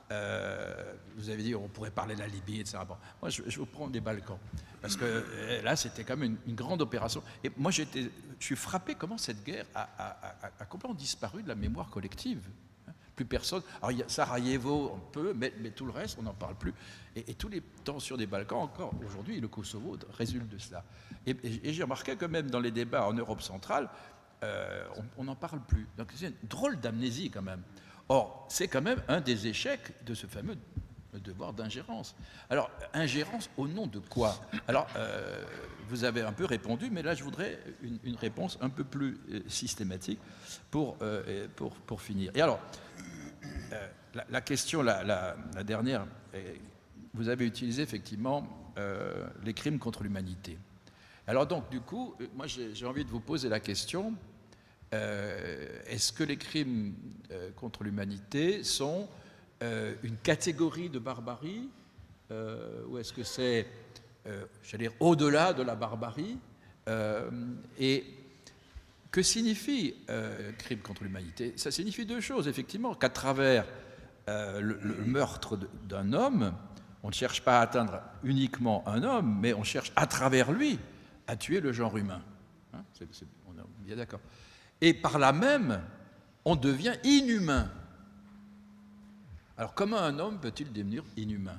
vous avez dit on pourrait parler de la Libye, etc. Bon, moi, je vous prends des Balkans, parce que là, c'était quand même une grande opération. Et moi, je suis frappé comment cette guerre a complètement disparu de la mémoire collective. Plus personne. Alors, il y a Sarajevo, un peu, mais tout le reste, on n'en parle plus. Et tous les tensions des Balkans, encore aujourd'hui, le Kosovo résulte de cela. Et j'ai remarqué que même dans les débats en Europe centrale, on n'en parle plus. Donc, c'est une drôle d'amnésie quand même. Or, c'est quand même un des échecs de ce fameux devoir d'ingérence. Alors, ingérence au nom de quoi? Alors, vous avez un peu répondu, mais là, je voudrais une réponse un peu plus systématique pour finir. Et alors, la question, la dernière, vous avez utilisé effectivement les crimes contre l'humanité. Alors donc, du coup, moi, j'ai envie de vous poser la question, est-ce que les crimes contre l'humanité sont une catégorie de barbarie ou est-ce que c'est, j'allais dire, au-delà de la barbarie et que signifie crime contre l'humanité? Ça signifie deux choses, effectivement, qu'à travers le meurtre d'un homme, on ne cherche pas à atteindre uniquement un homme, mais on cherche à travers lui à tuer le genre humain. Hein, on est bien d'accord. Et par là même, on devient inhumain. Alors comment un homme peut-il devenir inhumain?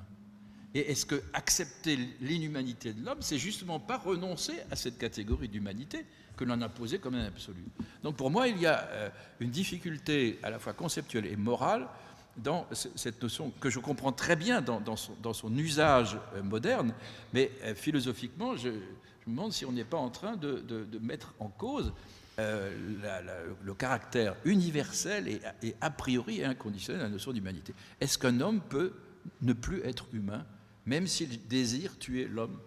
Et est-ce que accepter l'inhumanité de l'homme, c'est justement pas renoncer à cette catégorie d'humanité que l'on a posée comme un absolu? Donc pour moi, il y a une difficulté à la fois conceptuelle et morale dans cette notion que je comprends très bien dans son usage moderne, mais philosophiquement, je me demande si on n'est pas en train de mettre en cause le caractère universel et a priori inconditionnel de la notion d'humanité. Est-ce qu'un homme peut ne plus être humain, même s'il désire tuer l'homme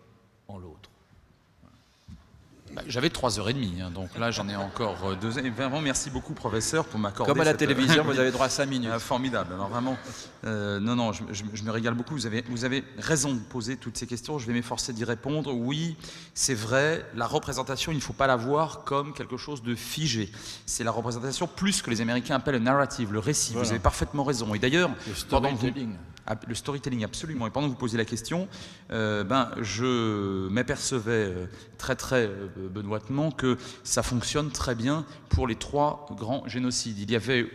en l'autre? J'avais 3h30, hein, donc là j'en ai encore 2 heures. Vraiment, merci beaucoup, professeur, pour m'accorder. Comme à la cette- télévision, vous avez droit à 5 minutes. Formidable. Alors vraiment, non, je me régale beaucoup. Vous avez raison de poser toutes ces questions. Je vais m'efforcer d'y répondre. Oui, c'est vrai, la représentation, il ne faut pas la voir comme quelque chose de figé. C'est la représentation plus que les Américains appellent le narrative, le récit. Voilà. Vous avez parfaitement raison. Et d'ailleurs, Le pendant que vous- storytelling. le storytelling, absolument. Et pendant que vous posiez la question, je m'apercevais très benoîtement que ça fonctionne très bien pour les 3 grands génocides. Il y avait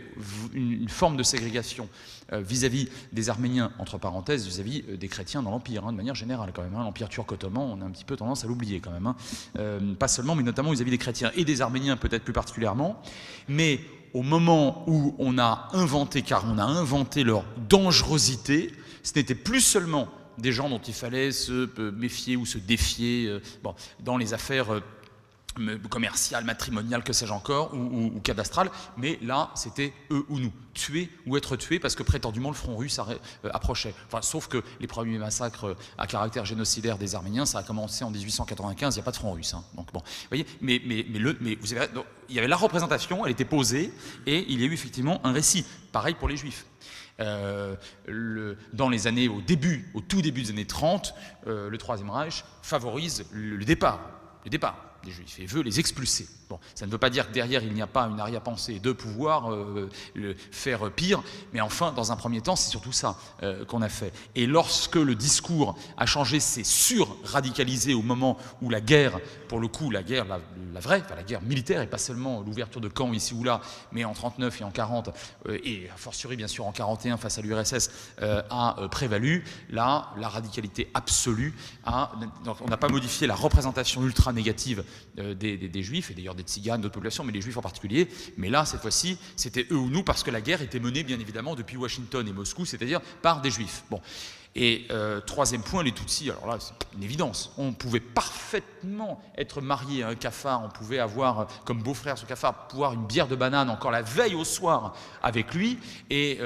une forme de ségrégation vis-à-vis des Arméniens, entre parenthèses, vis-à-vis des chrétiens dans l'Empire, de manière générale quand même. L'Empire turco-ottoman, on a un petit peu tendance à l'oublier quand même. Pas seulement, mais notamment vis-à-vis des chrétiens et des Arméniens peut-être plus particulièrement. Mais au moment où on a inventé, car on a inventé leur dangerosité, ce n'était plus seulement des gens dont il fallait se méfier ou se défier dans les affaires commerciales, matrimoniales, que sais-je encore, ou cadastrales, mais là, c'était eux ou nous, tuer ou être tué, parce que prétendument le front russe approchait. Enfin, sauf que les premiers massacres à caractère génocidaire des Arméniens, ça a commencé en 1895, il n'y a pas de front russe. Hein. Donc bon, vous voyez, mais vous avez, donc, il y avait la représentation, elle était posée, et il y a eu effectivement un récit. Pareil pour les Juifs. Dans les années, au tout début des années 30, le Troisième Reich favorise le départ des Juifs et veut les expulser. Bon, ça ne veut pas dire que derrière il n'y a pas une arrière-pensée de pouvoir faire pire, mais enfin, dans un premier temps, c'est surtout ça qu'on a fait. Et lorsque le discours a changé, s'est sur-radicalisé au moment où la guerre, pour le coup, la guerre, la vraie, enfin, la guerre militaire, et pas seulement l'ouverture de camps ici ou là, mais en 39 et en 40, et a fortiori bien sûr en 41 face à l'URSS, a prévalu. Là, la radicalité absolue donc on n'a pas modifié la représentation ultra négative des Juifs, et d'ailleurs des Tziganes, d'autres populations, mais les Juifs en particulier. Mais là, cette fois-ci, c'était eux ou nous, parce que la guerre était menée, bien évidemment, depuis Washington et Moscou, c'est-à-dire par des Juifs. Bon. Et troisième point, les Tutsis, alors là, c'est une évidence. On pouvait parfaitement être marié à un cafard, on pouvait avoir comme beau-frère ce cafard, boire une bière de banane encore la veille au soir avec lui, et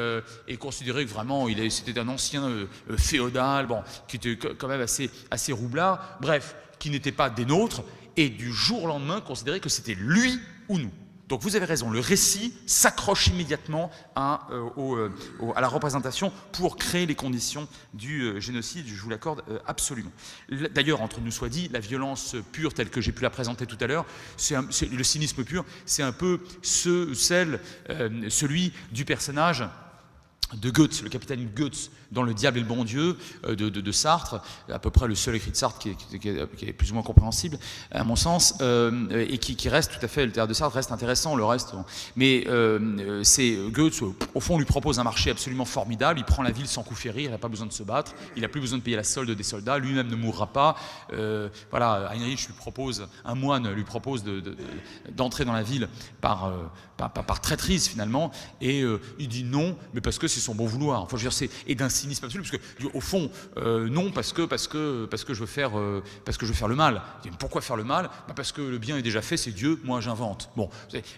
considérer que vraiment c'était un ancien féodal, qui était quand même assez roublard, bref, qui n'était pas des nôtres, et du jour au lendemain considérer que c'était lui ou nous. Donc vous avez raison, le récit s'accroche immédiatement à la représentation pour créer les conditions du génocide, je vous l'accorde absolument. D'ailleurs, entre nous soit dit, la violence pure telle que j'ai pu la présenter tout à l'heure, c'est le cynisme pur, c'est un peu celui du personnage de Goethe, le capitaine Goethe, dans Le Diable et le bon Dieu de Sartre, à peu près le seul écrit de Sartre qui est plus ou moins compréhensible, à mon sens, et qui reste tout à fait, le théâtre de Sartre reste intéressant, le reste. Mais c'est Goethe, au fond, lui propose un marché absolument formidable, il prend la ville sans coup férir, il n'a pas besoin de se battre, il n'a plus besoin de payer la solde des soldats, lui-même ne mourra pas. Voilà, Heinrich un moine lui propose d'entrer dans la ville par traîtrise finalement, et il dit non, mais parce que c'est son bon vouloir. Enfin, je veux dire, et d'un cynisme absolu, parce que au fond, non, parce que je veux faire le mal. Il dit, pourquoi faire le mal? Parce que le bien est déjà fait, c'est Dieu, moi j'invente. Bon,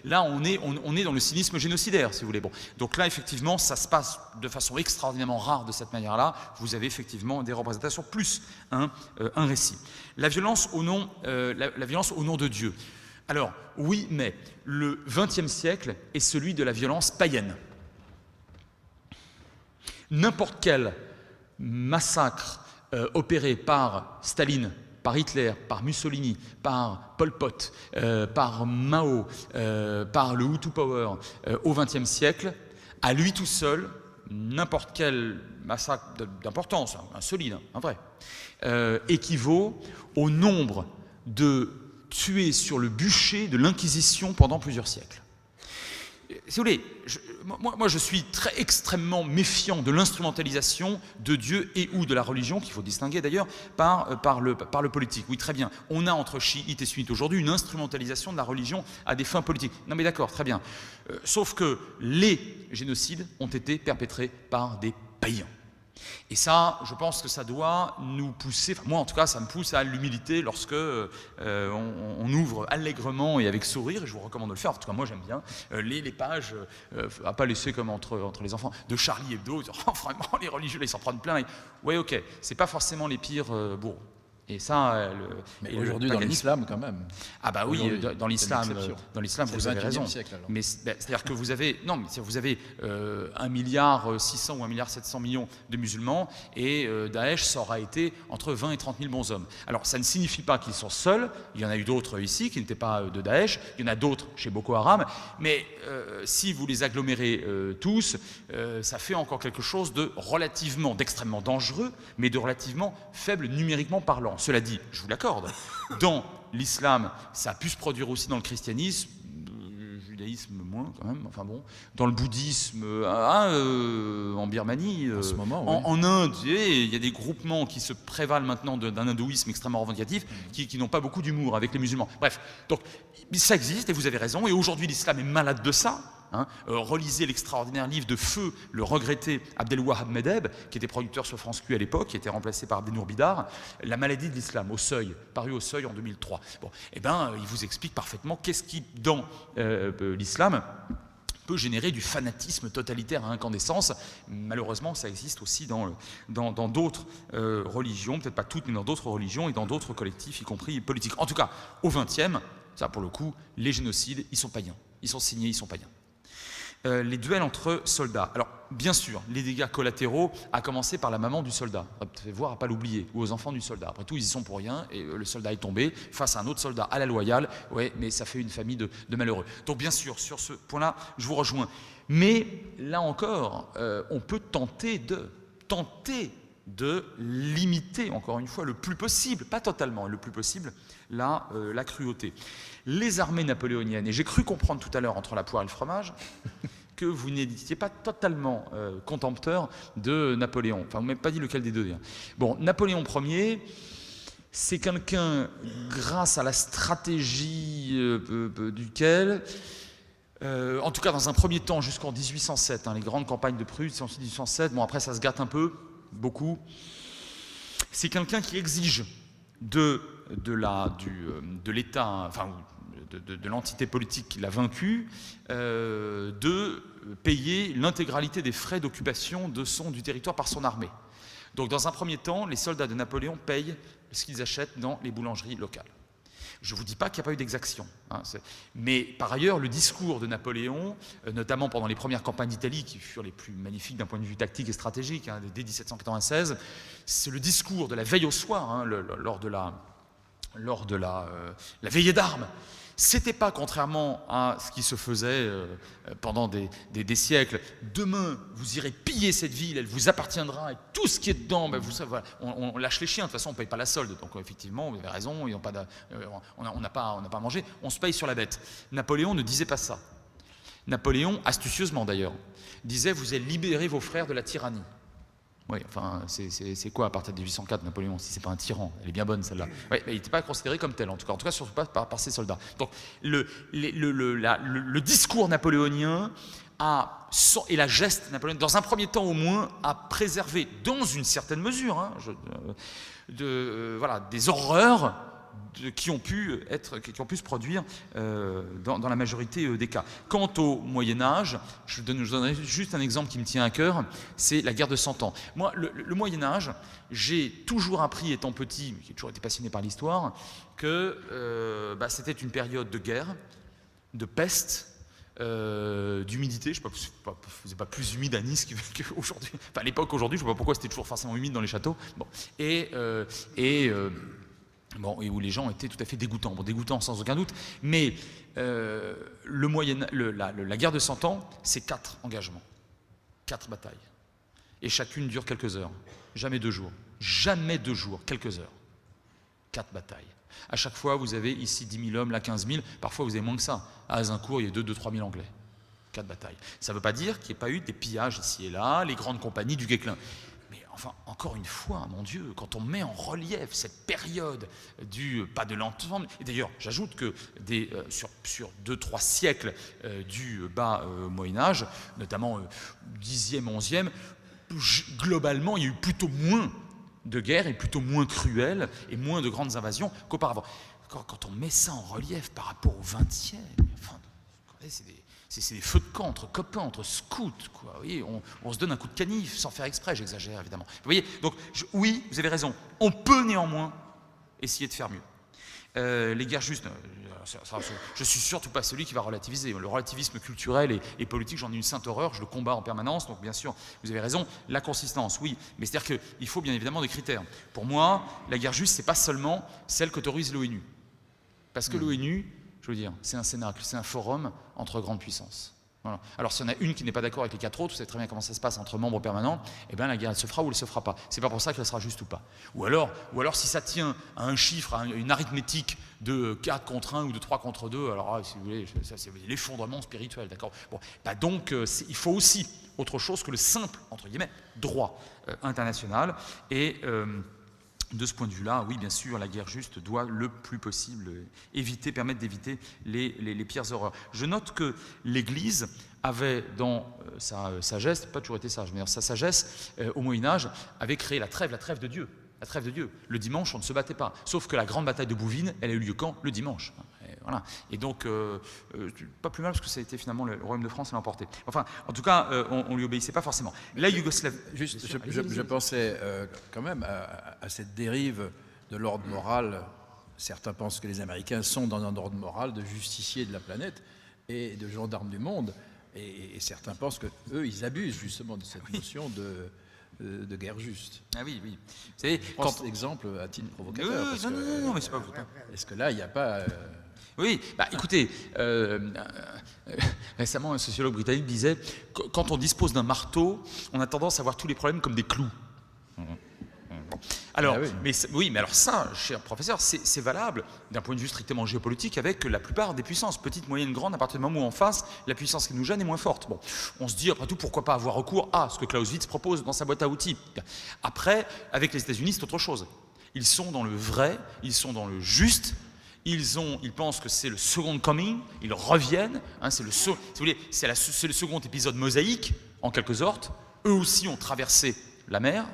là on est dans le cynisme génocidaire, si vous voulez. Bon, donc là effectivement, ça se passe de façon extraordinairement rare de cette manière-là. Vous avez effectivement des représentations plus un récit. La violence au nom de Dieu. Alors oui, mais le XXe siècle est celui de la violence païenne. N'importe quel massacre opéré par Staline, par Hitler, par Mussolini, par Pol Pot, par Mao, par le Hutu Power au XXe siècle, à lui tout seul, n'importe quel massacre d'importance, un solide, un vrai, équivaut au nombre de tués sur le bûcher de l'Inquisition pendant plusieurs siècles. Si vous voulez, moi je suis extrêmement méfiant de l'instrumentalisation de Dieu et ou de la religion, qu'il faut distinguer d'ailleurs, par le politique. Oui, très bien. On a entre chiites et sunnites aujourd'hui une instrumentalisation de la religion à des fins politiques. Non mais d'accord, très bien. Sauf que les génocides ont été perpétrés par des païens. Et ça, je pense que ça doit nous pousser, enfin moi en tout cas, ça me pousse à l'humilité lorsque on ouvre allègrement et avec sourire, et je vous recommande de le faire, en tout cas moi j'aime bien, les pages, à pas laisser comme entre les enfants, de Charlie Hebdo, vraiment les religieux, là, ils s'en prennent plein. Oui, ok, c'est pas forcément les pires bourreaux. Et ça, Mais aujourd'hui, dans l'islam, quand même. Ah bah oui, dans l'islam, C'est vous avez le raison. 21e siècle, alors. Mais c'est-à-dire que vous avez, non, mais vous avez 1,6 milliard ou 1,7 milliard de musulmans, et Daesh, ça aura été entre 20 et 30 000 bons hommes. Alors ça ne signifie pas qu'ils sont seuls. Il y en a eu d'autres ici qui n'étaient pas de Daesh. Il y en a d'autres chez Boko Haram. Mais si vous les agglomérez tous, ça fait encore quelque chose d'extrêmement dangereux, mais de relativement faible numériquement parlant. Cela dit, je vous l'accorde, dans l'islam, ça a pu se produire aussi dans le christianisme, le judaïsme moins quand même, enfin bon, dans le bouddhisme, en Birmanie, en ce moment, oui. en Inde, il y a des groupements qui se prévalent maintenant d'un hindouisme extrêmement revendicatif, qui n'ont pas beaucoup d'humour avec les musulmans. Bref, donc ça existe et vous avez raison, et aujourd'hui l'islam est malade de ça. Relisez l'extraordinaire livre de feu, le regretté Abdelwahab Medeb, qui était producteur sur France Q à l'époque, qui était remplacé par Abdenour Bidar, La maladie de l'islam, au Seuil, paru au Seuil en 2003. Bon, il vous explique parfaitement qu'est-ce qui, dans l'islam, peut générer du fanatisme totalitaire à incandescence. Malheureusement, ça existe aussi dans d'autres religions, peut-être pas toutes, mais dans d'autres religions et dans d'autres collectifs, y compris politiques. En tout cas, au XXe, ça pour le coup, les génocides, ils sont païens. Ils sont signés, ils sont païens. Les duels entre soldats. Alors, bien sûr, les dégâts collatéraux, à commencer par la maman du soldat. Voir à ne pas l'oublier, ou aux enfants du soldat. Après tout, ils y sont pour rien, et le soldat est tombé face à un autre soldat à la loyale. Ouais, mais ça fait une famille de malheureux. Donc, bien sûr, sur ce point-là, je vous rejoins. Mais, là encore, on peut tenter de limiter, encore une fois, le plus possible, pas totalement, le plus possible, la cruauté. Les armées napoléoniennes, et j'ai cru comprendre tout à l'heure entre la poire et le fromage, que vous n'étiez pas totalement contempteur de Napoléon. Enfin, vous ne m'avez pas dit lequel des deux. Dire. Bon, Napoléon Ier, c'est quelqu'un, grâce à la stratégie duquel... en tout cas, dans un premier temps, jusqu'en 1807, les grandes campagnes de Prusse, c'est ensuite 1807, bon après ça se gâte un peu, beaucoup. C'est quelqu'un qui exige de l'État, enfin de l'entité politique qui l'a vaincu, de payer l'intégralité des frais d'occupation du territoire par son armée. Donc dans un premier temps, les soldats de Napoléon payent ce qu'ils achètent dans les boulangeries locales. Je ne vous dis pas qu'il n'y a pas eu d'exaction. Mais par ailleurs, le discours de Napoléon, notamment pendant les premières campagnes d'Italie, qui furent les plus magnifiques d'un point de vue tactique et stratégique, dès 1796, c'est le discours de la veille au soir, lors de la veillée d'armes. C'était pas, contrairement à ce qui se faisait pendant des siècles, demain vous irez piller cette ville, elle vous appartiendra et tout ce qui est dedans, voilà, on lâche les chiens, de toute façon on ne paye pas la solde, donc effectivement vous avez raison, on n'a pas à manger, on se paye sur la bête. Napoléon ne disait pas ça. Napoléon, astucieusement d'ailleurs, disait vous allez libérer vos frères de la tyrannie. Oui, enfin, c'est quoi à partir de 1804, Napoléon, si c'est pas un tyran? Elle est bien bonne celle-là. Oui, mais il n'était pas considéré comme tel, en tout cas surtout pas par ses soldats. Donc, le discours napoléonien et la geste napoléonienne, dans un premier temps au moins, a préservé, dans une certaine mesure, des horreurs qui ont pu se produire dans la majorité des cas. Quant au Moyen-Âge, je donnerai juste un exemple qui me tient à cœur, c'est la guerre de 100 ans. Moi, le Moyen-Âge, j'ai toujours appris, étant petit, j'ai toujours été passionné par l'histoire, que c'était une période de guerre, de peste, d'humidité. Je ne sais pas, c'est pas plus humide à Nice qu'aujourd'hui. Enfin, à l'époque, aujourd'hui, je ne sais pas pourquoi c'était toujours forcément humide dans les châteaux. Bon. Et où les gens étaient tout à fait dégoûtants. Bon, dégoûtants sans aucun doute, mais la guerre de 100 ans, c'est 4 engagements, 4 batailles. Et chacune dure quelques heures, jamais 2 jours. Jamais 2 jours, quelques heures. 4 batailles. À chaque fois, vous avez ici 10 000 hommes, là 15 000, parfois vous avez moins que ça. À Azincourt, il y a 2-3 000 Anglais. 4 batailles. Ça ne veut pas dire qu'il n'y ait pas eu des pillages ici et là, les grandes compagnies du Guesclin. Mais enfin, encore une fois, mon Dieu, quand on met en relief cette période pas de l'ensemble, et d'ailleurs, j'ajoute que sur 2-3 siècles du bas Moyen-Âge, notamment 10e, 11e, globalement, il y a eu plutôt moins de guerres et plutôt moins cruelles et moins de grandes invasions qu'auparavant. Quand on met ça en relief par rapport au 20e, enfin, c'est des feux de camp entre copains, entre scouts, quoi. Vous voyez, on se donne un coup de canif sans faire exprès, j'exagère évidemment. Vous voyez, donc oui, vous avez raison. On peut néanmoins essayer de faire mieux. Les guerres justes, je suis surtout pas celui qui va relativiser. Le relativisme culturel et politique, j'en ai une sainte horreur, je le combats en permanence. Donc bien sûr, vous avez raison, la consistance, oui. Mais c'est-à-dire qu'il faut bien évidemment des critères. Pour moi, la guerre juste, c'est pas seulement celle qu'autorise l'ONU. Parce que l'ONU, je veux dire, c'est un cénacle, c'est un forum entre grandes puissances. Voilà. Alors s'il y en a une qui n'est pas d'accord avec les 4 autres, vous savez très bien comment ça se passe entre membres permanents, et bien la guerre elle se fera ou elle ne se fera pas. C'est pas pour ça qu'elle sera juste ou pas. Ou alors si ça tient à un chiffre, à une arithmétique de 4 contre 1 ou de 3 contre 2, alors si vous voulez, ça c'est l'effondrement spirituel, d'accord. Bon, bah donc il faut aussi autre chose que le simple, entre guillemets, droit international. Et de ce point de vue-là, oui, bien sûr, la guerre juste doit le plus possible permettre d'éviter les pires horreurs. Je note que l'Église avait, dans sa sagesse, pas toujours été sage, mais dans sa sagesse, au Moyen-Âge, avait créé la trêve de Dieu. La trêve de Dieu. Le dimanche, on ne se battait pas. Sauf que la grande bataille de Bouvines, elle a eu lieu quand ? Le dimanche. Et voilà. Et donc, pas plus mal, parce que ça a été finalement le royaume de France qui l'a emporté. Enfin, en tout cas, on ne lui obéissait pas forcément. La Yougoslavie... Juste, je pensais quand même à cette dérive de l'ordre moral. Certains pensent que les Américains sont dans un ordre moral de justiciers de la planète et de gendarmes du monde. Et certains pensent qu'eux, ils abusent justement de cette notion de guerre juste. Ah oui, oui. Vous savez, quand exemple à titre provocateur. Non, mais c'est pas vous. Est-ce que là, il n'y a pas... Oui, bah écoutez, récemment un sociologue britannique disait quand on dispose d'un marteau, on a tendance à voir tous les problèmes comme des clous. Alors, mais alors ça, cher professeur, c'est valable d'un point de vue strictement géopolitique avec la plupart des puissances, petites, moyennes, grandes, à partir du moment où en face, la puissance qui nous gêne est moins forte. Bon, on se dit après tout, pourquoi pas avoir recours à ce que Clausewitz propose dans sa boîte à outils. Après, avec les États-Unis, c'est autre chose. Ils sont dans le vrai, ils sont dans le juste. Ils pensent que c'est le second coming, ils reviennent, hein, c'est le second épisode mosaïque, en quelque sorte. Eux aussi ont traversé la mer,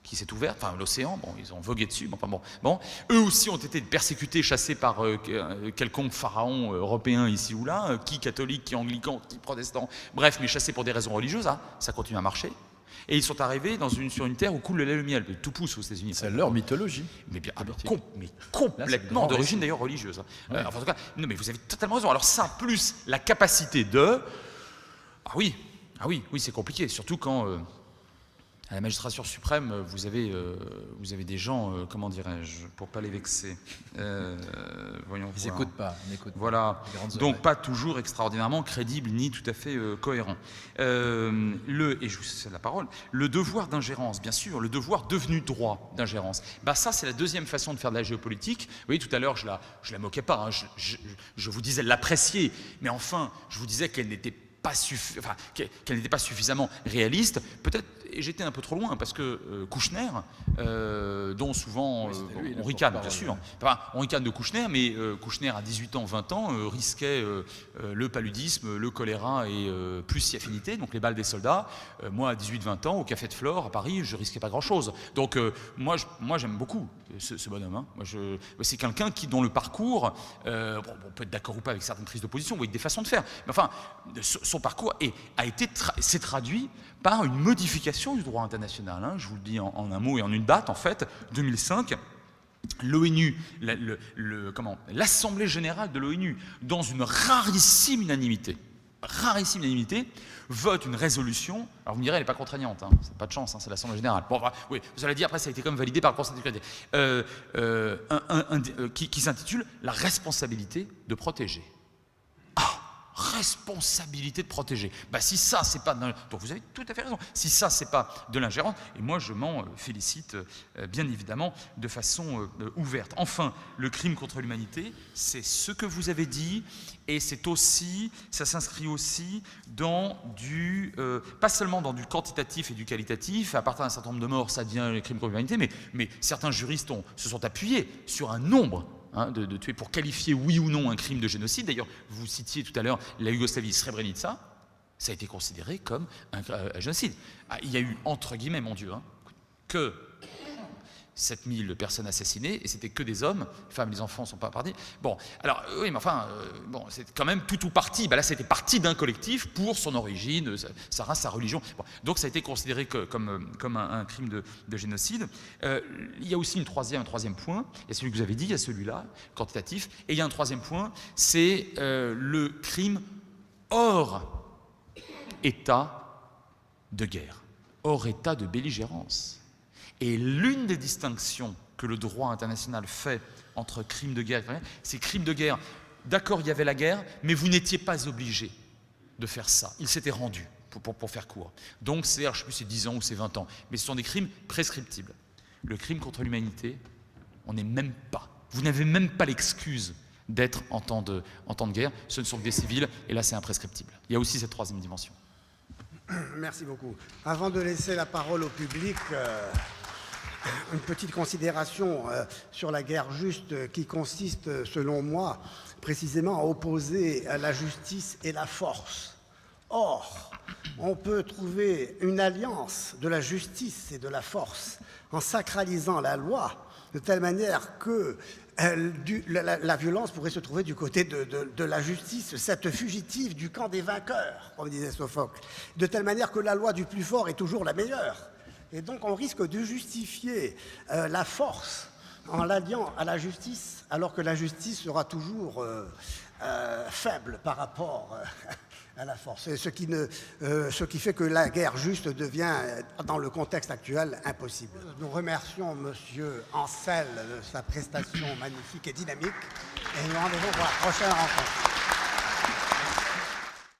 qui s'est ouverte, enfin l'océan, bon, ils ont vogué dessus, enfin bon. Eux aussi ont été persécutés, chassés par quelconque pharaon européen ici ou là, qui catholique, qui anglican, qui protestant, bref, mais chassés pour des raisons religieuses, hein, ça continue à marcher. Et ils sont arrivés sur une terre où coule le lait et le miel. Tout pousse aux États-Unis. C'est leur mythologie. Mais bien, mais complètement d'origine d'ailleurs religieuse. Ouais. Enfin, en tout cas, non, mais vous avez totalement raison. Alors ça, plus la capacité de... Ah oui, c'est compliqué. Surtout quand, à la magistrature suprême, vous avez des gens, comment dirais-je, pour ne pas les vexer. Voyons ils n'écoutent pas. Voilà. Donc pas toujours extraordinairement crédibles ni tout à fait cohérents. Et je vous cède la parole, le devoir d'ingérence, bien sûr, le devoir devenu droit d'ingérence. Bah ça, c'est la deuxième façon de faire de la géopolitique. Vous voyez, tout à l'heure, je la moquais pas. Hein, je vous disais l'apprécier, mais enfin, je vous disais qu'elle n'était pas suffisamment réaliste. Peut-être, et j'étais un peu trop loin, parce que Kouchner, dont souvent on ricane, bien sûr. Enfin, on ricane de Kouchner, mais Kouchner, à 18 ans, 20 ans, risquait le paludisme, le choléra et plus si affinité, donc les balles des soldats. Moi, à 18-20 ans, au Café de Flore, à Paris, je risquais pas grand-chose. Donc, moi, j'aime beaucoup ce bonhomme. Hein. C'est quelqu'un dont le parcours, on peut être d'accord ou pas avec certaines prises de position, ou avec des façons de faire, mais enfin, son parcours s'est traduit par une modification du droit international. Hein. Je vous le dis en un mot et en une date, en fait, 2005. L'ONU, l'Assemblée générale de l'ONU, dans une rarissime unanimité, vote une résolution. Alors vous me direz, elle n'est pas contraignante, hein, c'est pas de chance, hein, c'est l'Assemblée générale. Bon, oui, vous allez dire, après ça a été quand même validé par le Conseil de sécurité, qui s'intitule « La responsabilité de protéger ». Responsabilité de protéger. Bah, si ça, c'est pas... Donc vous avez tout à fait raison. Si ça, c'est pas de l'ingérence, et moi, je m'en félicite, bien évidemment, de façon ouverte. Enfin, le crime contre l'humanité, c'est ce que vous avez dit, et ça s'inscrit aussi dans pas seulement dans du quantitatif et du qualitatif. À partir d'un certain nombre de morts, ça devient le crime contre l'humanité, mais certains juristes se sont appuyés sur un nombre de tuer pour qualifier oui ou non un crime de génocide. D'ailleurs, vous citiez tout à l'heure la Yougoslavie, Srebrenica, ça a été considéré comme un génocide. Il y a eu, entre guillemets, mon Dieu, que 7000 personnes assassinées, et c'était que des hommes, les femmes et les enfants ne sont pas partis. Bon, alors, oui, mais enfin, bon, c'est quand même tout ou parti. Ben là, c'était parti d'un collectif pour son origine, sa race, sa religion. Bon, donc, ça a été considéré comme un crime de génocide. Il y a aussi un troisième point, il y a celui que vous avez dit, il y a celui-là, quantitatif, et il y a un troisième point, c'est le crime hors état de guerre, hors état de belligérance. Et l'une des distinctions que le droit international fait entre crimes de guerre et crimes, c'est crimes de guerre. D'accord, il y avait la guerre, mais vous n'étiez pas obligé de faire ça. Il s'était rendu, pour faire court. Donc, je ne sais plus si c'est 10 ans ou c'est 20 ans, mais ce sont des crimes prescriptibles. Le crime contre l'humanité, on n'est même pas. Vous n'avez même pas l'excuse d'être en temps de guerre. Ce ne sont que des civils, et là, c'est imprescriptible. Il y a aussi cette troisième dimension. Merci beaucoup. Avant de laisser la parole au public, une petite considération sur la guerre juste qui consiste, selon moi, précisément à opposer la justice et la force. Or, on peut trouver une alliance de la justice et de la force en sacralisant la loi de telle manière que la violence pourrait se trouver du côté de la justice, cette fugitive du camp des vainqueurs, comme disait Sophocle, de telle manière que la loi du plus fort est toujours la meilleure. Et donc on risque de justifier la force en l'alliant à la justice, alors que la justice sera toujours faible par rapport à la force. Ce qui fait que la guerre juste devient, dans le contexte actuel, impossible. Nous remercions M. Ancel de sa prestation magnifique et dynamique, et nous rendez-vous pour la prochaine rencontre.